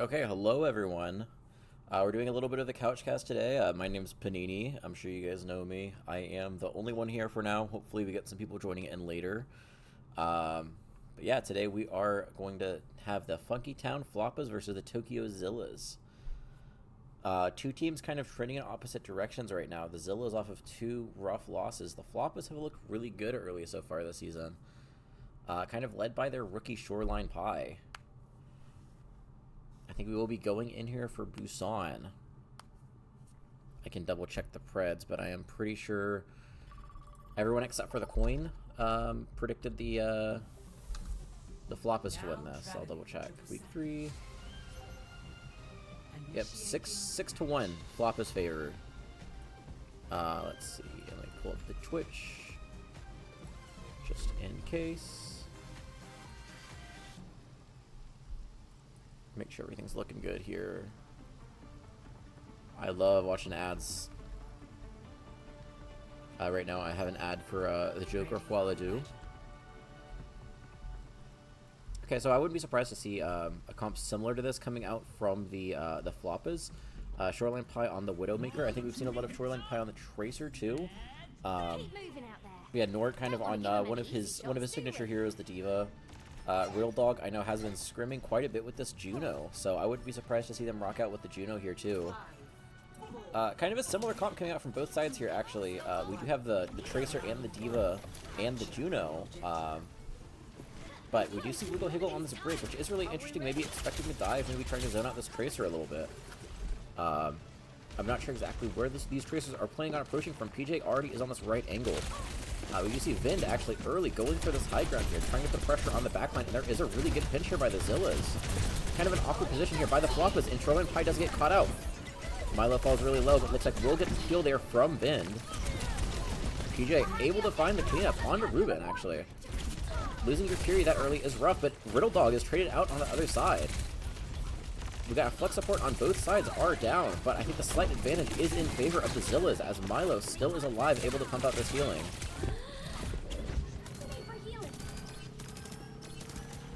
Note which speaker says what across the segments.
Speaker 1: Okay, hello everyone. We're doing a little bit of the couch cast today. My name's Paninii. I'm sure you guys know me. I am the only one here for now. Hopefully we get some people joining in later. But yeah, today we are going to have the Funkytown Floppas versus the Tokyo Zillas. Two teams kind of trending in opposite directions right now. The Zillas off of two rough losses. The Floppas have looked really good early so far this season. Kind of led by their rookie Shoreline Pie. I think we will be going in here for Busan. I can double check the Preds, but I am pretty sure everyone except for the coin predicted the Floppas to win this. I'll double check. Week 3. Yep, 6-1 Floppas favored. Let's see. Let me pull up the Twitch just in case. Make sure everything's looking good here. I love watching ads. Right now I have an ad for the Joker Foie du. Okay, so I wouldn't be surprised to see a comp similar to this coming out from the Floppas. Shoreline Pie on the Widowmaker. I think we've seen a lot of Shoreline Pie on the Tracer too. We had Nord kind of on one of his signature heroes, the Diva. Real Dog, I know, has been scrimming quite a bit with this Juno, so I wouldn't be surprised to see them rock out with the Juno here too. Kind of a similar comp coming out from both sides here, actually. We do have the Tracer and the Diva and the Juno, but we do see Wiggle Higgle on this bridge, which is really interesting, maybe expecting to dive, maybe trying to zone out this Tracer a little bit. I'm not sure exactly where these Tracers are planning on approaching from. PJ already is on this right angle. We do see Vind actually early going for this high ground here, trying to put pressure on the backline, and there is a really good pinch here by the Zillas. Kind of an awkward position here by the Floppas, and Shoreline Pie does get caught out. Milo falls really low, but looks like we'll get the kill there from Vind. PJ able to find the cleanup onto Ruben, actually. Losing your Fury that early is rough, but Riddle Dog is traded out on the other side. We got a flex support on both sides are down, but I think the slight advantage is in favor of the Zillas, as Milo still is alive, able to pump out this healing.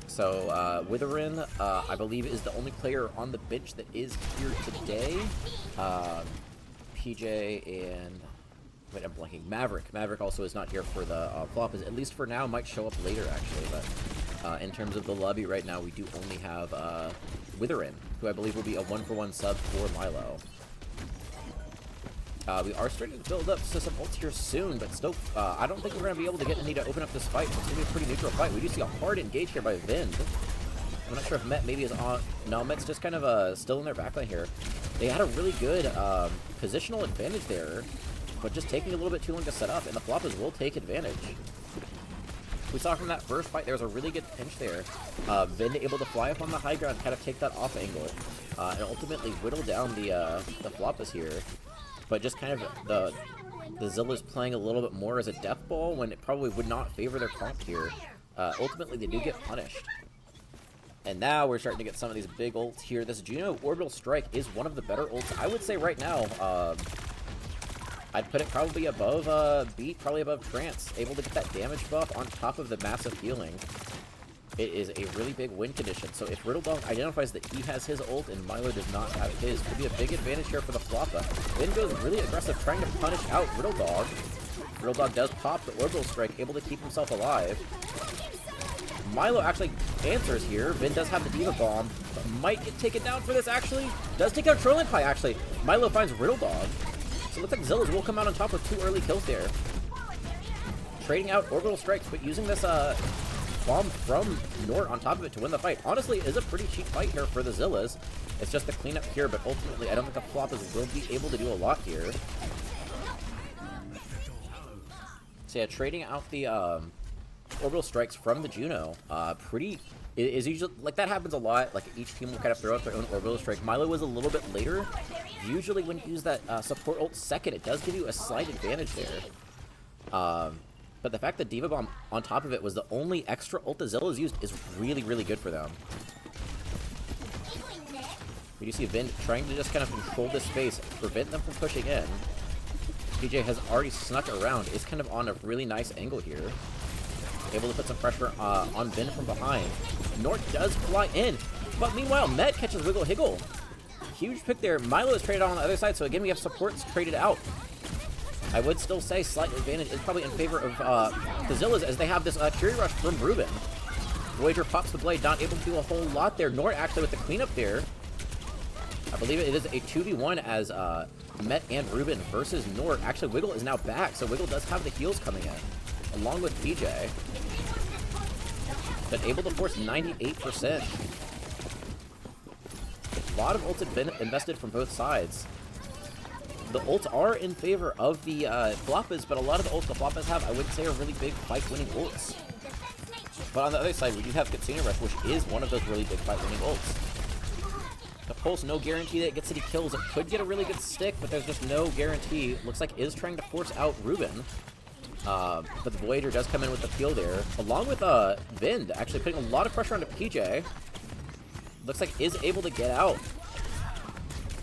Speaker 1: So, Witherin, I believe, is the only player on the bench that is here today. PJ and... Wait, I'm blanking. Maverick. Maverick also is not here for the Floppas, at least for now. Might show up later, actually, but in terms of the lobby right now, we do only have Witherin, who I believe will be a 1-for-1 sub for Milo. We are starting to build up to some ults here soon, but still, I don't think we're going to be able to get any to open up this fight. It's going to be a pretty neutral fight. We do see a hard engage here by Vind. I'm not sure if Met maybe is on... No, Met's just kind of still in their backline here. They had a really good positional advantage there, but just taking a little bit too long to set up, and the Floppas will take advantage. We saw from that first fight, there was a really good pinch there. Vind able to fly up on the high ground, kind of take that off angle, and ultimately whittle down the Floppas here. But just kind of the Zillas playing a little bit more as a death ball when it probably would not favor their comp here. Ultimately, they do get punished. And now we're starting to get some of these big ults here. This Juno Orbital Strike is one of the better ults, I would say right now. I'd put it probably above Beat, probably above Trance. Able to get that damage buff on top of the massive healing. It is a really big win condition. So if Riddle Dog identifies that he has his ult and Milo does not have his, could be a big advantage here for the Floppa. Then goes really aggressive, trying to punish out Riddle Dog. Riddle Dog does pop the Orbital Strike, able to keep himself alive. Milo actually answers here. Vin does have the Diva Bomb, but might get taken down for this, actually. Does take out Shoreline Pie, actually. Milo finds Riddle Dog. So it looks like Zillas will come out on top with 2 early kills there. Trading out Orbital Strikes, but using this bomb from Nord on top of it to win the fight. Honestly, it is a pretty cheap fight here for the Zillas. It's just the cleanup here, but ultimately, I don't think the Floppas will be able to do a lot here. So yeah, trading out the Orbital Strikes from the Juno, is usually, like, that happens a lot. Like, each team will kind of throw out their own Orbital Strike. Milo was a little bit later. Usually when you use that support ult second, it does give you a slight advantage there. But the fact that Diva Bomb on top of it was the only extra ult that Zillas used is really, really good for them. We do see Vind trying to just kind of control this space, prevent them from pushing in. PJ has already snuck around, is kind of on a really nice angle here. Able to put some pressure on Vind from behind. Nort does fly in. But meanwhile, Met catches Wiggle Higgle. Huge pick there. Milo is traded out on the other side, so again, we have supports traded out. I would still say slight advantage is probably in favor of the Zillas, as they have this Curie Rush from Ruben. Voyager pops the blade, not able to do a whole lot there. Nort actually with the cleanup there. I believe it is a 2v1 as Met and Ruben versus Nort. Actually, Wiggle is now back, so Wiggle does have the heals coming in, along with PJ. But able to force 98%. A lot of ults have been invested from both sides. The ults are in favor of the Floppas, but a lot of the ults the Floppas have, I wouldn't say, are really big fight-winning ults. But on the other side, we do have Katsina Rush, which is one of those really big fight-winning ults. The Pulse, no guarantee that it gets any kills. It could get a really good stick, but there's just no guarantee. Looks like is trying to force out Ruben. But the Voyager does come in with the peel there, along with Vind, actually putting a lot of pressure onto PJ. Looks like is able to get out.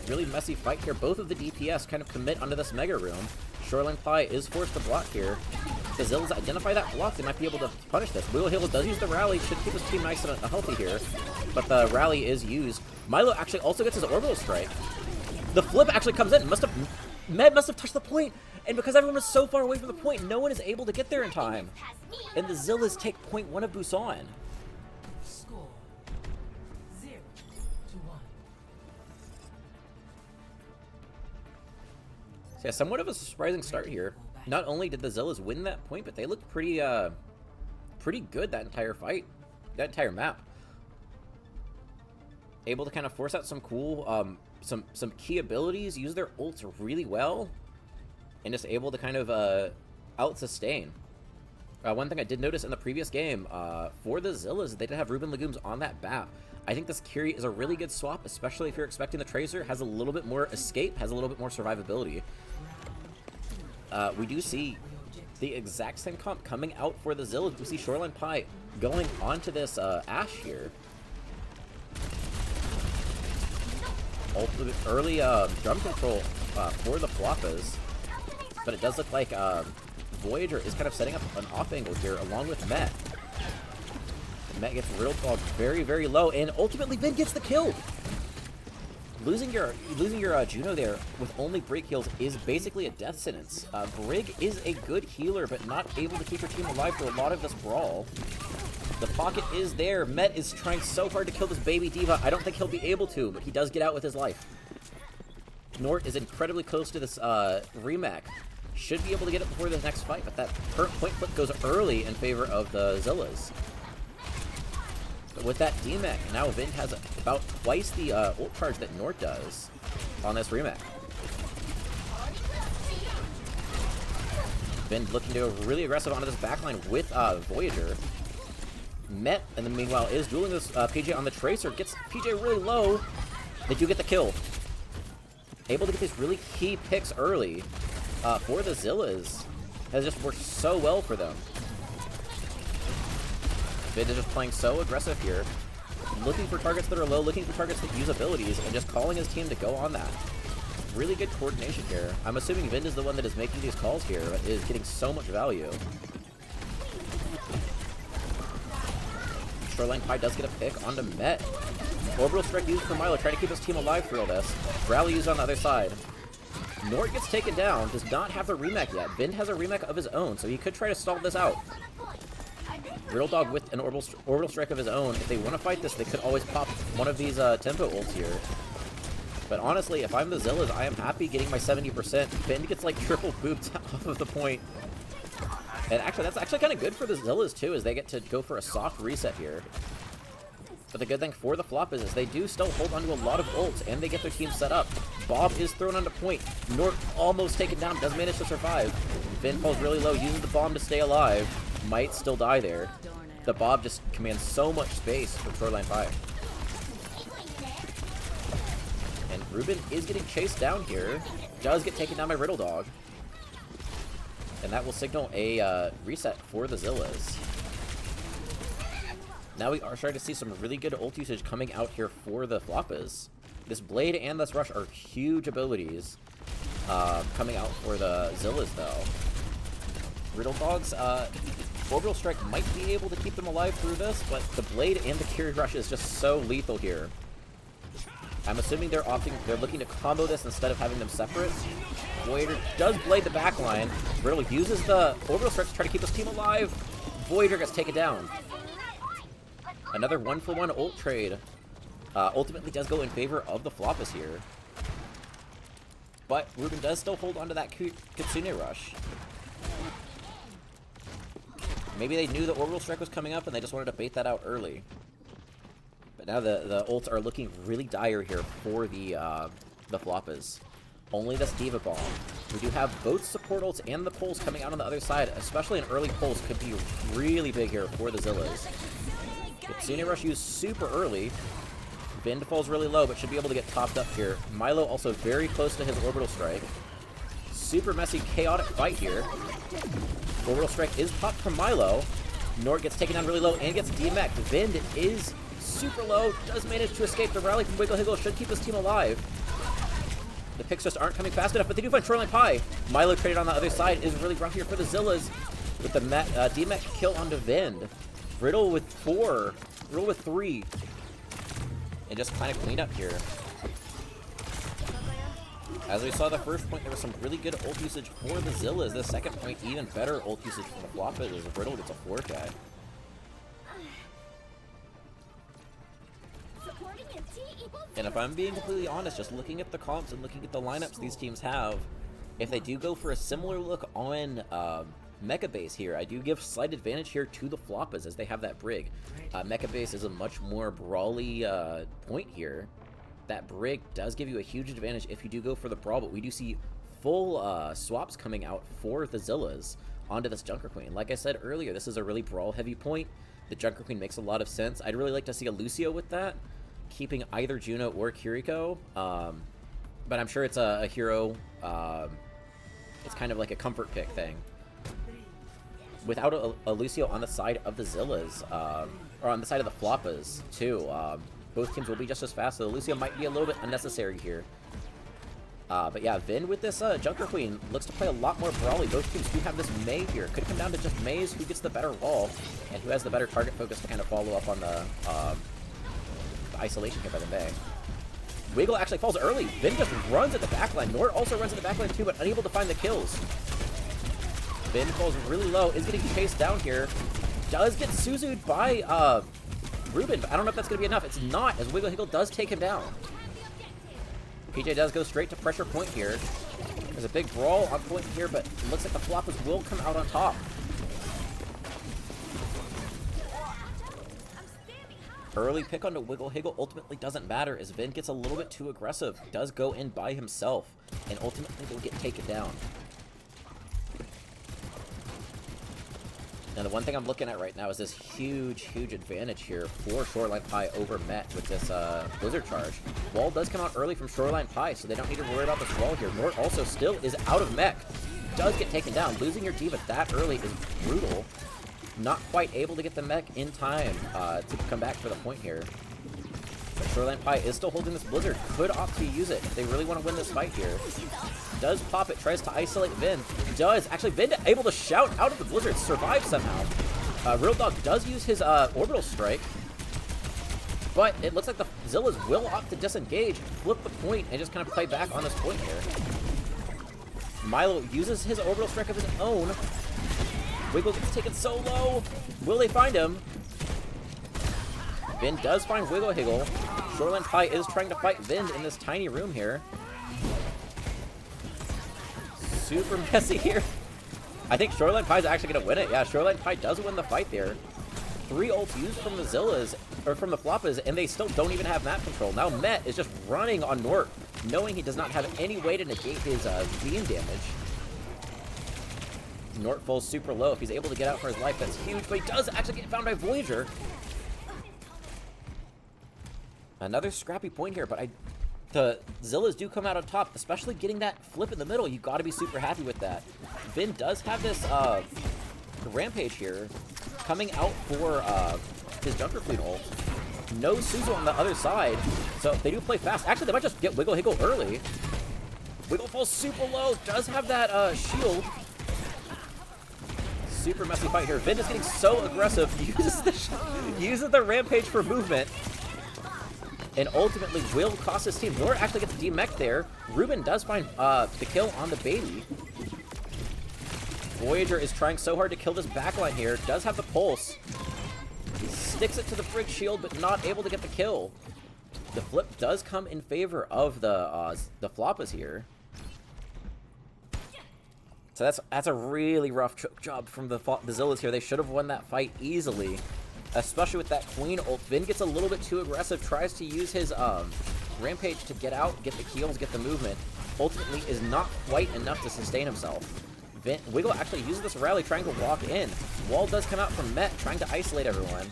Speaker 1: Really messy fight here. Both of the DPS kind of commit onto this Mega Room. Shoreline Pie is forced to block here. The Zillas identify that block, they might be able to punish this. Wiggle Higgle does use the rally, should keep his team nice and healthy here. But the rally is used. Milo actually also gets his orbital strike. The flip actually comes in. Med must have touched the point. And because everyone was so far away from the point, no one is able to get there in time. And the Zillas take point 1 of Busan.
Speaker 2: Score 0-1.
Speaker 1: So yeah, somewhat of a surprising start here. Not only did the Zillas win that point, but they looked pretty good that entire fight, that entire map. Able to kind of force out some cool, some key abilities, use their ults really well, and just able to kind of out-sustain. One thing I did notice in the previous game, for the Zillas, they did have Ruben Legumes on that map. I think this Curie is a really good swap, especially if you're expecting the Tracer, has a little bit more escape, has a little bit more survivability. We do see the exact same comp coming out for the Zillas. We see Shoreline Pie going onto this Ashe here. Ultimate early drum control for the Floppas, but it does look like Voyager is kind of setting up an off angle here along with Met. Met gets Riddle Dog very, very low, and ultimately Vin gets the kill. Losing your Juno there with only break heals is basically a death sentence. Brig is a good healer, but not able to keep her team alive for a lot of this brawl. The pocket is there. Met is trying so hard to kill this baby diva. I don't think he'll be able to, but he does get out with his life. Nort is incredibly close to this Remac. Should be able to get it before the next fight, but that point flip goes early in favor of the Zillas. But with that DMAC, now Vind has about twice the ult charge that Nort does on this Remac. Vind looking to go really aggressive onto this backline with Voyager. Met, and then meanwhile is dueling this PJ on the Tracer, gets PJ really low. They do get the kill. Able to get these really key picks early for the Zillas. Has just worked so well for them. Vind is just playing so aggressive here. Looking for targets that are low, looking for targets that use abilities, and just calling his team to go on that. Really good coordination here. I'm assuming Vind is the one that is making these calls here, but is getting so much value. Shoreline Pie does get a pick onto Met. Orbital Strike used for Milo, trying to keep his team alive through all this. Rally used on the other side. Nort gets taken down, does not have the Remac yet. Vind has a Remac of his own, so he could try to stall this out. Riddle Dog with an orbital strike of his own. If they want to fight this, they could always pop one of these tempo ults here. But honestly, if I'm the Zillas, I am happy getting my 70%. Vind gets like triple booped off of the point. And actually, that's actually kind of good for the Zillas too, as they get to go for a soft reset here. But the good thing for the Floppas is they do still hold onto a lot of ults, and they get their team set up. Bob is thrown onto point. Nort almost taken down, does manage to survive. Vind falls really low, uses the bomb to stay alive. Might still die there. The Bob just commands so much space from Shoreline Pie. And Ruben is getting chased down here. Does get taken down by Riddle Dog. And that will signal a reset for the Zillas. Now we are starting to see some really good ult usage coming out here for the Floppas. This Blade and this Rush are huge abilities coming out for the Zillas, though. Riddle Dog's Orbital Strike might be able to keep them alive through this, but the Blade and the Curie Rush is just so lethal here. I'm assuming they're looking to combo this instead of having them separate. Voyager does blade the backline. Riddle uses the Orbital Strike to try to keep his team alive. Voyager gets taken down. Another 1-for-1 ult trade. Ultimately does go in favor of the Floppas here. But Ruben does still hold on to that Kitsune Rush. Maybe they knew the Orbital Strike was coming up and they just wanted to bait that out early. But now the ults are looking really dire here for the Floppas. Only this Diva Bomb. We do have both support ults and the pulls coming out on the other side, especially an early pulse could be really big here for the Zillas. Kitsune Rush used super early. Vind falls really low, but should be able to get topped up here. Milo also very close to his Orbital Strike. Super messy, chaotic fight here. Orbital Strike is popped from Milo. Nort gets taken down really low and gets DMX. Vind is super low, does manage to escape. The rally from Wiggle Higgle should keep his team alive. The picks just aren't coming fast enough, but they do find Shoreline Pie. Milo traded on the other side is really rough here for the Zillas with the DMX kill onto Vind. Riddle with 4, Riddle with 3. And just kind of clean up here. As we saw the first point, there was some really good ult usage for the Zillas. The second point, even better ult usage from the Floppas as Riddle gets a 4K. And if I'm being completely honest, just looking at the comps and looking at the lineups these teams have, if they do go for a similar look on Mecha Base here, I do give slight advantage here to the Floppas as they have that Brig. Mecha Base is a much more brawly point here. That Brig does give you a huge advantage if you do go for the brawl, but we do see full swaps coming out for the Zillas onto this Junker Queen. Like I said earlier, this is a really brawl-heavy point. The Junker Queen makes a lot of sense. I'd really like to see a Lucio with that, keeping either Juno or Kiriko, but I'm sure it's a hero. It's kind of like a comfort pick thing. Without a Lucio on the side of the Zillas, or on the side of the Floppas, too, both teams will be just as fast, so the Lucio might be a little bit unnecessary here. But yeah, Vin with this Junker Queen looks to play a lot more brawly. Both teams do have this Mei here. Could come down to just Mei's who gets the better wall, and who has the better target focus to kind of follow up on the isolation here by the Mei. Wiggle actually falls early. Vin just runs at the backline. Nord also runs at the backline too, but unable to find the kills. Vin falls really low, is getting chased down here. Does get Suzu'd by Ruben, but I don't know if that's going to be enough. It's not, as Wiggle Higgle does take him down. PJ does go straight to pressure point here. There's a big brawl on point here, but it looks like the Floppas will come out on top. Early pick onto Wiggle Higgle ultimately doesn't matter as Vin gets a little bit too aggressive. Does go in by himself, and ultimately will get taken down. Now, the one thing I'm looking at right now is this huge, huge advantage here for Shoreline Pie over Met with this Blizzard Charge. Wall does come out early from Shoreline Pie, so they don't need to worry about this wall here. Nort also still is out of mech. Does get taken down. Losing your Diva that early is brutal. Not quite able to get the mech in time to come back for the point here. But Shoreline Pie is still holding this Blizzard. Could opt to use it if they really want to win this fight here. Does pop it, tries to isolate Vin. Does. Actually, Vin able to shout out of the Blizzard, survive somehow. Real Dog does use his Orbital Strike. But it looks like the Zillas will opt to disengage, flip the point, and just kind of play back on this point here. Milo uses his Orbital Strike of his own. Wiggle gets taken so low. Will they find him? Vin does find Wiggle Higgle. Shoreline Pie is trying to fight Vin in this tiny room here. Super messy here. I think Shoreline Pie is actually going to win it. Yeah, Shoreline Pie does win the fight there. 3 ults used from the Zillas, or from the Floppas, and they still don't even have map control. Now Met is just running on Nort, knowing he does not have any way to negate his beam damage. Nort falls super low. If he's able to get out for his life, that's huge, but he does actually get found by Voyager. Another scrappy point here, but the Zillas do come out on top, especially getting that flip in the middle. You got to be super happy with that. Vin does have this Rampage here coming out for his Junker Queen ult. No Suzu on the other side, so they do play fast. Actually, they might just get Wiggle Higgle early. Wiggle falls super low, does have that shield. super messy fight here. Vin is getting so aggressive, uses the rampage for movement, and ultimately will cost his team. Nor actually gets demech there. Ruben does find the kill on the baby. Voyager is trying so hard to kill this backline here. Does have the pulse. He sticks it to the Frigg shield, but not able to get the kill. The flip does come in favor of the Floppas here. So that's a really rough job from the Zillas here. They should have won that fight easily, especially with that Queen ult. Vin gets a little bit too aggressive, tries to use his rampage to get out, get the kills, get the movement. Ultimately is not quite enough to sustain himself. Wiggle actually uses this rally trying to walk in. Wall does come out from Met, trying to isolate everyone.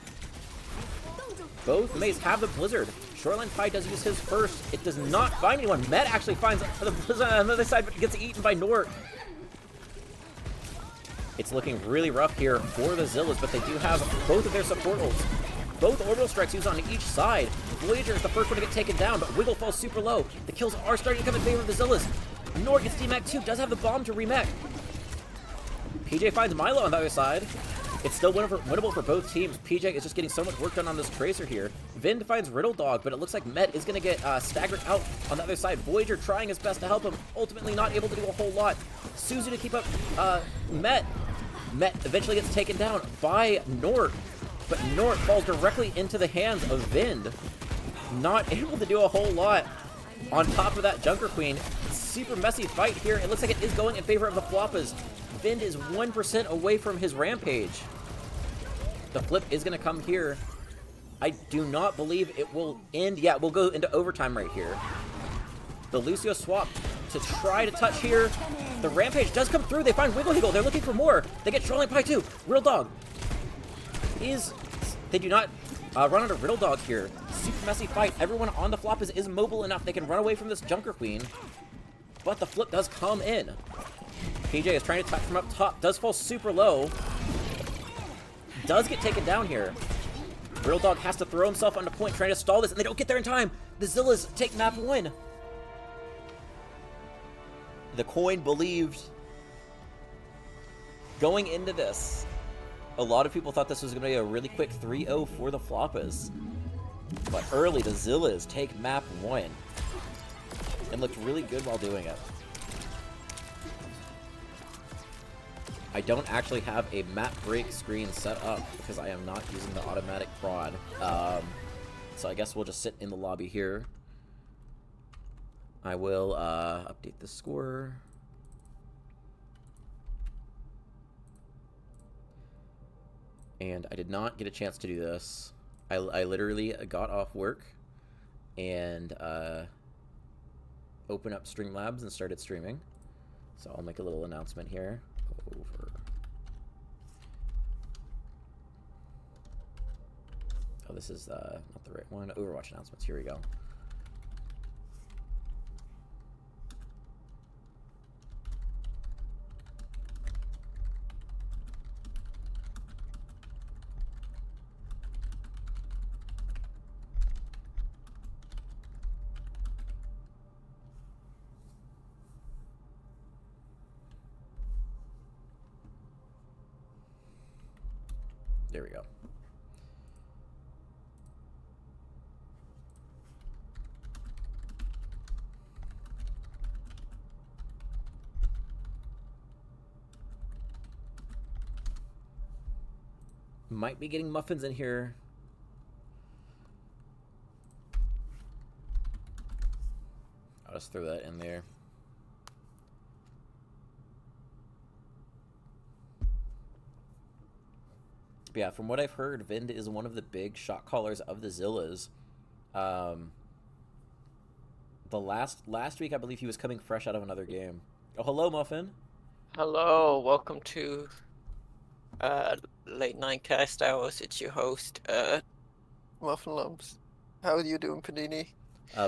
Speaker 1: Both Mays have the Blizzard. Shoreline Pie does use his first. It does not find anyone. Met actually finds the Blizzard on the other side, but gets eaten by Nort. It's looking really rough here for the Zillas, but they do have both of their support ults. Both orbital strikes used on each side. Voyager is the first one to get taken down, but Wiggle falls super low. The kills are starting to come in favor of the Zillas. Nort gets demech too, does have the bomb to remech. PJ finds Milo on the other side. It's still winnable for both teams. PJ is just getting so much work done on this Tracer here. Vin finds Riddle Dog, but it looks like Met is going to get staggered out on the other side. Voyager trying his best to help him, ultimately not able to do a whole lot. Suzu to keep up Met. Met eventually gets taken down by Nort, but Nort falls directly into the hands of Vind. Not able to do a whole lot. On top of that, Junker Queen, super messy fight here. It looks like it is going in favor of the Floppas. Vind is 1% away from his rampage. The flip is going to come here. I do not believe it will end. Yeah, we'll go into overtime right here. The Lucio swap to try to touch here. The rampage does come through. They find Wiggle Higgle. They're looking for more. They get Shoreline Pie too. Riddle Dog is... They do not run out of Riddle Dog here. Super messy fight. Everyone on the Floppas is mobile enough. They can run away from this Junker Queen. But the flip does come in. PJ is trying to touch from up top. Does fall super low. Does get taken down here. Riddle Dog has to throw himself onto point, trying to stall this, and they don't get there in time. The Zillas take map 1. The coin believed going into this. A lot of people thought this was going to be a really quick 3-0 for the Floppas. But early, the Zillas take map 1. And looked really good while doing it. I don't actually have a map break screen set up because I am not using the automatic prod. So I guess we'll just sit in the lobby here. I will update the score. And I did not get a chance to do this. I literally got off work and opened up Streamlabs and started streaming. So I'll make a little announcement here. Over. Oh, this is not the right one. Overwatch announcements. Here we go. There we go. Might be getting muffins in here. I'll just throw that in there. But yeah, from what I've heard, Vind is one of the big shot callers of the Zillas. The last week, I believe he was coming fresh out of another game. Oh, hello, Muffin.
Speaker 3: Hello, welcome to Late Night Cast Hours. It's your host, Muffin Lumps. How are you doing, Panini?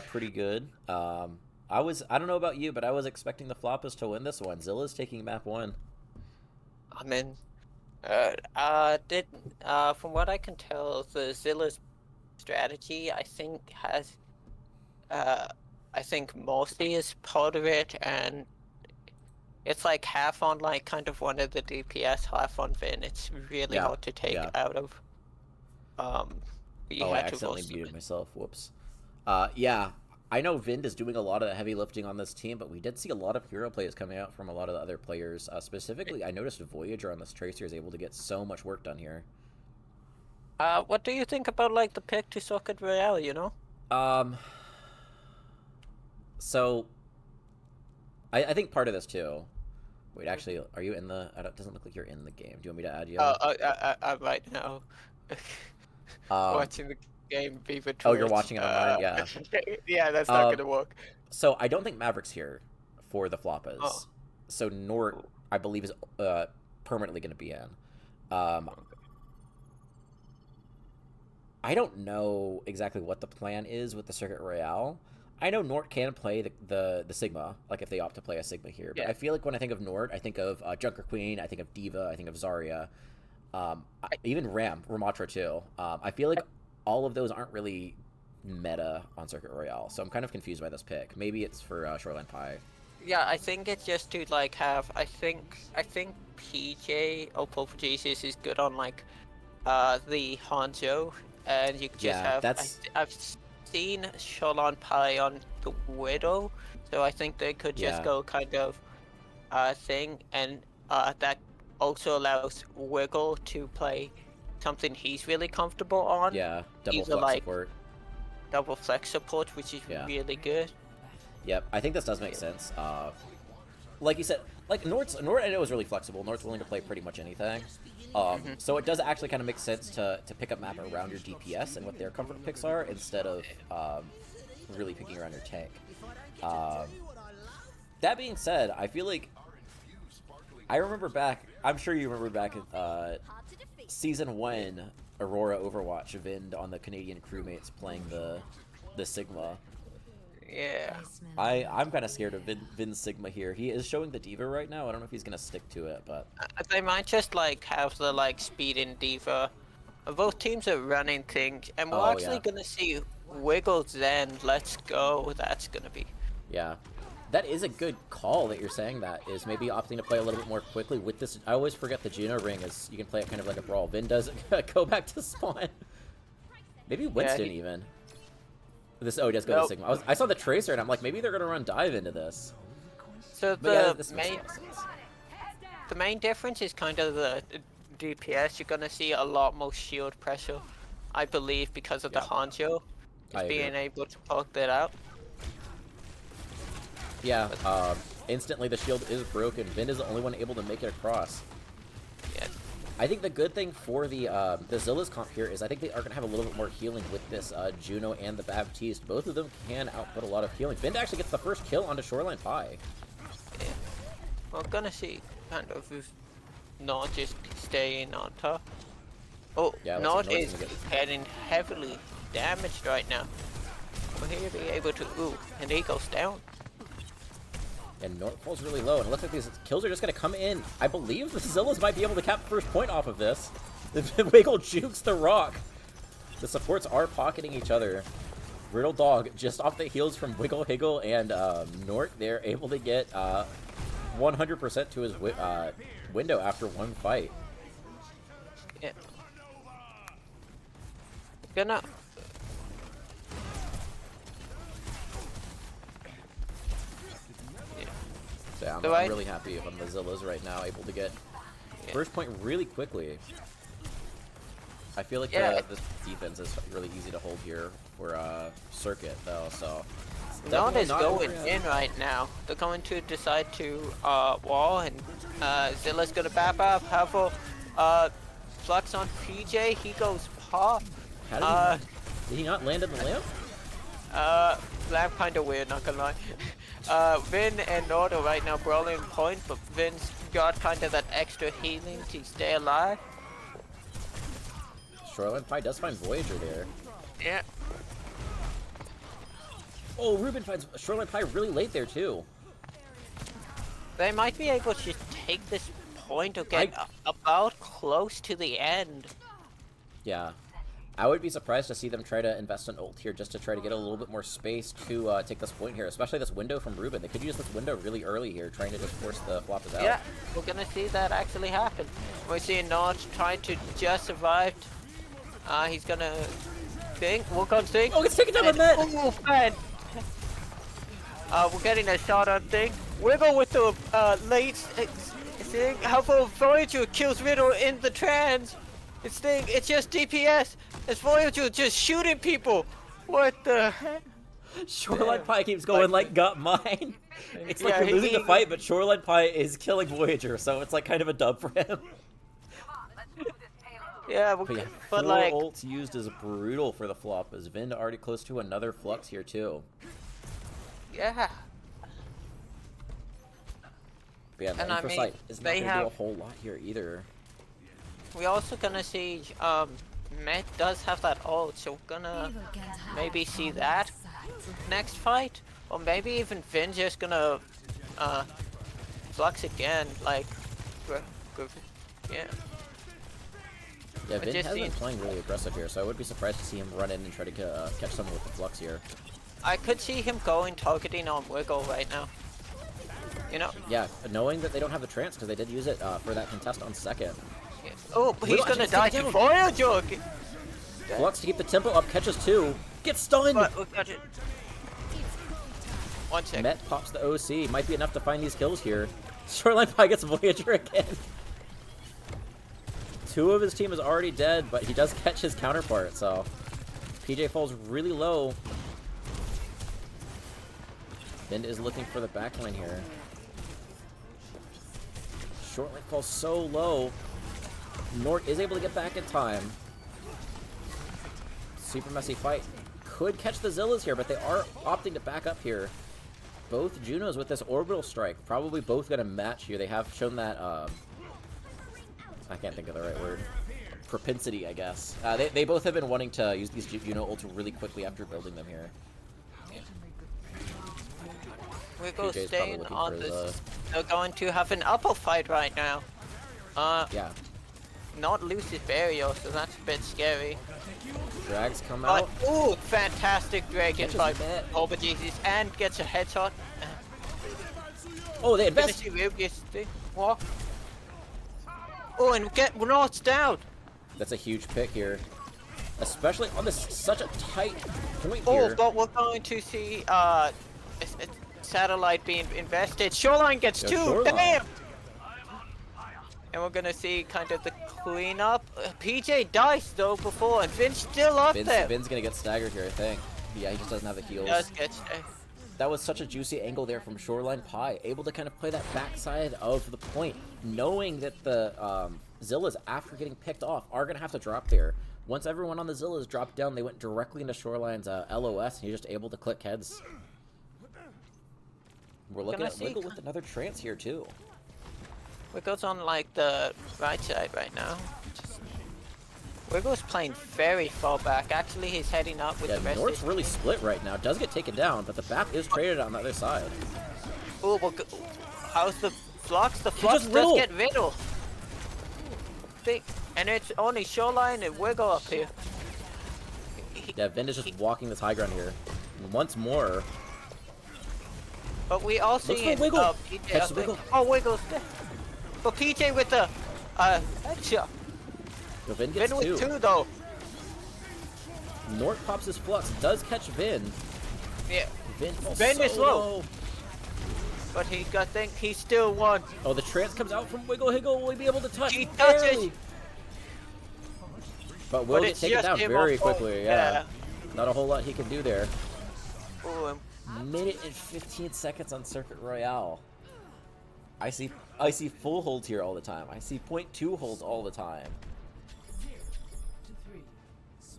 Speaker 1: Pretty good. I don't know about you, but I was expecting the Floppas to win this one. Zilla's taking map 1.
Speaker 3: I'm in. From what I can tell, the Zilla's strategy, I think, has, I think Mossy is part of it, and It's like half on like kind of one of the DPS, half on Vin. It's really
Speaker 1: Yeah,
Speaker 3: hard to take
Speaker 1: yeah.
Speaker 3: out of. You
Speaker 1: Oh, I
Speaker 3: had to
Speaker 1: accidentally
Speaker 3: roast
Speaker 1: muted
Speaker 3: it.
Speaker 1: myself. Whoops. Yeah, I know Vind is doing a lot of the heavy lifting on this team, but we did see a lot of hero plays coming out from a lot of the other players. Specifically, I noticed Voyager on this Tracer is able to get so much work done here.
Speaker 3: What do you think about like the pick to Socket Royale? You know?
Speaker 1: Um, so I think part of this too. Wait, actually, are you in the? It doesn't look like you're in the game. Do you want me to add you?
Speaker 3: I'm right now
Speaker 1: Um,
Speaker 3: watching the game Viva
Speaker 1: oh, you're
Speaker 3: Twitch.
Speaker 1: watching it online, yeah.
Speaker 3: Yeah, that's not
Speaker 1: Um,
Speaker 3: gonna work.
Speaker 1: so I don't think Maverick's here for the
Speaker 3: Oh,
Speaker 1: Floppas. So Nort, I believe, is permanently going to be in. Um, I don't know exactly what the plan is with the Circuit Royale. I know Nort can play the Sigma, like if they opt to play a Sigma here. But
Speaker 3: yeah.
Speaker 1: I feel like when I think of Nort, I think of Junker Queen, I think of Diva, I think of Zarya, even Ramatra too. I feel like all of those aren't really meta on Circuit Royale, so I'm kind of confused by this pick. Maybe it's for Shoreline Pie.
Speaker 3: Yeah, I think it's just to like have. I think PJ or Pope Jesus is good on like the Hanzo, and you could just
Speaker 1: Yeah,
Speaker 3: have.
Speaker 1: that's
Speaker 3: I've seen Sholon Pai on the Widow, so I think they could just
Speaker 1: yeah,
Speaker 3: go kind of thing, and that also allows Wiggle to play something he's really comfortable on,
Speaker 1: yeah, double
Speaker 3: either
Speaker 1: flex
Speaker 3: like
Speaker 1: support.
Speaker 3: double flex support, which is
Speaker 1: Yeah,
Speaker 3: really good.
Speaker 1: yep. I think this does make sense. Like you said, like Nort I know is really flexible. Nort's willing to play pretty much anything. So it does actually kind of make sense to pick up map around your DPS and what their comfort picks are instead of really picking around your tank. Um, that being said, I feel like I remember back. I'm sure you remember back in season 1, Aurora Overwatch, Vind on the Canadian crewmates playing the Sigma.
Speaker 3: Yeah.
Speaker 1: I'm kind of scared of Vin Sigma here. He is showing the Diva right now. I don't know if he's gonna stick to it, but
Speaker 3: They might just like have the like speed in Diva. Both teams are running things, and we're
Speaker 1: oh
Speaker 3: actually
Speaker 1: yeah,
Speaker 3: gonna see Wiggle Zen. Let's go. That's gonna be.
Speaker 1: yeah. That is a good call that you're saying that, is maybe opting to play a little bit more quickly with this. I always forget the Juno ring is you can play it kind of like a brawl. Vin does go back to spawn. Maybe Winston
Speaker 3: he-
Speaker 1: even. This he does go to
Speaker 3: Nope.
Speaker 1: Sigma. I saw the Tracer and I'm like, maybe they're gonna run dive into this.
Speaker 3: So
Speaker 1: But yeah,
Speaker 3: the
Speaker 1: this makes a
Speaker 3: main
Speaker 1: lot of sense.
Speaker 3: the main difference is kind of the DPS. You're gonna see a lot more shield pressure, I believe, because of the
Speaker 1: Yeah,
Speaker 3: Hanjo.
Speaker 1: I
Speaker 3: Just
Speaker 1: agree.
Speaker 3: being able to poke that out.
Speaker 1: Yeah, instantly the shield is broken. Vin is the only one able to make it across.
Speaker 3: Yeah.
Speaker 1: I think the good thing for the Zillas comp here is I think they are going to have a little bit more healing with this Juno and the Baptiste. Both of them can output a lot of healing. Vin actually gets the first kill onto Shoreline Pie.
Speaker 3: Yeah. We're gonna see kind of if not just staying on top. Oh,
Speaker 1: Yeah, it looks
Speaker 3: Nord
Speaker 1: like
Speaker 3: is
Speaker 1: Nord's
Speaker 3: getting heavily damaged right now. Will he be able to? Ooh, and he goes down.
Speaker 1: And Nort falls really low, and it looks like these kills are just going to come in. I believe the Zillas might be able to cap the first point off of this. Wiggle jukes the rock. The supports are pocketing each other. Riddle Dog, just off the heels from Wiggle, Higgle, and Nort, they're able to get 100% to his window after one fight.
Speaker 3: Yeah. Gonna.
Speaker 1: So yeah,
Speaker 3: So
Speaker 1: I'm really happy on the Zillas right now, able to get first point really quickly. I feel like this defense is really easy to hold here for Circuit, though, so...
Speaker 3: Nord is
Speaker 1: not
Speaker 3: going
Speaker 1: over-
Speaker 3: in right now. They're going to decide to wall, and Zilla's gonna back up. Have a flux on PJ. He goes pop.
Speaker 1: How did he not land in the lamp?
Speaker 3: Lamp kind of weird, not gonna lie. Vin and Nord are right now brawling point, but Vin's got kind of that extra healing to stay alive.
Speaker 1: Shoreline Pie does find Voyager there.
Speaker 3: Yeah.
Speaker 1: Oh, Ruben finds Shoreline Pie really late there, too.
Speaker 3: They might be able to take this point or get about close to the end.
Speaker 1: Yeah. I would be surprised to see them try to invest an ult here just to try to get a little bit more space to take this point here, especially this window from Ruben. They could use this window really early here, trying to just force the Floppas out.
Speaker 3: Yeah, we're gonna see that actually happen. We're seeing Notch trying to just survive. He's gonna think. We're gonna think.
Speaker 1: Oh, it's taken down by Met!
Speaker 3: Oh, man! We're getting a shot on thing. Wiggle with the late thing. How about Voyager kills Riddle in the trans? It's just DPS. It's Voyager just shooting people. What the heck?
Speaker 1: Shoreline Pie keeps going like gut mine. It's like you're losing the fight, but Shoreline Pie is killing Voyager, so it's like kind of a dub for him.
Speaker 3: Yeah,
Speaker 1: But yeah,
Speaker 3: but
Speaker 1: 4
Speaker 3: like,
Speaker 1: ults used is brutal for the Floppas. Vind already close to another Flux here too.
Speaker 3: yeah.
Speaker 1: But yeah, the
Speaker 3: And I
Speaker 1: Infra
Speaker 3: mean,
Speaker 1: Sight is not
Speaker 3: they
Speaker 1: going to do a
Speaker 3: have-
Speaker 1: whole lot here either.
Speaker 3: We're also gonna see Met does have that ult, so we're gonna maybe see that next fight, or maybe even Vin just gonna flux again, like yeah.
Speaker 1: Yeah, Vind
Speaker 3: just
Speaker 1: has been
Speaker 3: seems-
Speaker 1: playing really aggressive here, so I would be surprised to see him run in and try to catch someone with the Flux here.
Speaker 3: I could see him going targeting on Wiggle right now. You know?
Speaker 1: Yeah, knowing that they don't have the trance because they did use it for that contest on second.
Speaker 3: Oh, but he's
Speaker 1: Wiggle
Speaker 3: gonna
Speaker 1: actually
Speaker 3: die
Speaker 1: takes it
Speaker 3: to
Speaker 1: down.
Speaker 3: Voyager!
Speaker 1: Flux to keep the tempo up, catches 2, gets stunned!
Speaker 3: But look at it. 1 sec.
Speaker 1: Met pops the OC, might be enough to find these kills here. Shoreline Pie gets Voyager again. 2 of his team is already dead, but he does catch his counterpart, so PJ falls really low. Vind is looking for the backline here. Shortline falls so low. Nort is able to get back in time. Super messy fight. Could catch the Zillas here, but they are opting to back up here. Both Junos with this orbital strike. Probably both going to match here. They have shown that, I can't think of the right word. Propensity, I guess. They both have been wanting to use these Juno ults really quickly after building them here.
Speaker 3: Wiggle's
Speaker 1: PJ's probably
Speaker 3: staying
Speaker 1: looking
Speaker 3: on
Speaker 1: for
Speaker 3: this. They're going to have an upper fight right now.
Speaker 1: Yeah.
Speaker 3: Not loses burial, so that's a bit scary.
Speaker 1: Drags come
Speaker 3: But,
Speaker 1: out.
Speaker 3: ooh, fantastic dragon
Speaker 1: Catches
Speaker 3: by
Speaker 1: Met.
Speaker 3: Over Jesus and gets a headshot.
Speaker 1: Oh, they
Speaker 3: Gonna
Speaker 1: invest.
Speaker 3: see Rubius thing. Walk. Oh, and get North's down.
Speaker 1: That's a huge pick here. Especially on this such a tight point
Speaker 3: Oh,
Speaker 1: here.
Speaker 3: but we're going to see satellite being invested. Shoreline gets
Speaker 1: Yeah,
Speaker 3: 2.
Speaker 1: Shoreline.
Speaker 3: Damn. And we're gonna see kind of the cleanup. PJ dies though before, and Vin's still up there.
Speaker 1: Vin's gonna get staggered here, I think. Yeah, he just doesn't have the heals.
Speaker 3: Does get staggered.
Speaker 1: That was such a juicy angle there from Shoreline Pie, able to kind of play that backside of the point, knowing that the Zillas, after getting picked off, are going to have to drop there. Once everyone on the Zillas dropped down, they went directly into Shoreline's LOS, and you're just able to click heads. We're looking at Wiggle with another trance here, too.
Speaker 3: Wiggle's on like the right side right now. Wiggle's playing very far back. Actually, he's heading up with
Speaker 1: Yeah,
Speaker 3: the rest
Speaker 1: North's
Speaker 3: of his
Speaker 1: really
Speaker 3: team.
Speaker 1: split right now. Does get taken down, but the back is traded on the other side.
Speaker 3: Oh, well, how's the Flux? The Flux
Speaker 1: just
Speaker 3: does
Speaker 1: Riddle.
Speaker 3: get Riddle. And it's only Shoreline and Wiggle up here.
Speaker 1: Yeah, Vind is just walking this high ground here. And once more,
Speaker 3: But we also
Speaker 1: Looks for Wiggle.
Speaker 3: PJ
Speaker 1: Catch
Speaker 3: up
Speaker 1: the
Speaker 3: there.
Speaker 1: Wiggle.
Speaker 3: Oh, Wiggle's there. But PJ with the headshot.
Speaker 1: the Vind gets
Speaker 3: Vin with
Speaker 1: 2.
Speaker 3: 2 though.
Speaker 1: Nort pops his Flux, does catch Vin.
Speaker 3: Yeah.
Speaker 1: Vin falls
Speaker 3: Vin
Speaker 1: so
Speaker 3: is low. But I think he still won.
Speaker 1: Oh, the trance comes out from Wiggle. Higgle will he be able to touch?
Speaker 3: He touches.
Speaker 1: Barely. But will
Speaker 3: But
Speaker 1: get
Speaker 3: it's
Speaker 1: taken
Speaker 3: just
Speaker 1: down
Speaker 3: him
Speaker 1: very
Speaker 3: on point.
Speaker 1: quickly. Yeah. Not a whole lot he can do there.
Speaker 3: Ooh,
Speaker 1: Minute and 15 seconds on Circuit Royale. I see full holds here all the time. I see 0.2 holds all the time.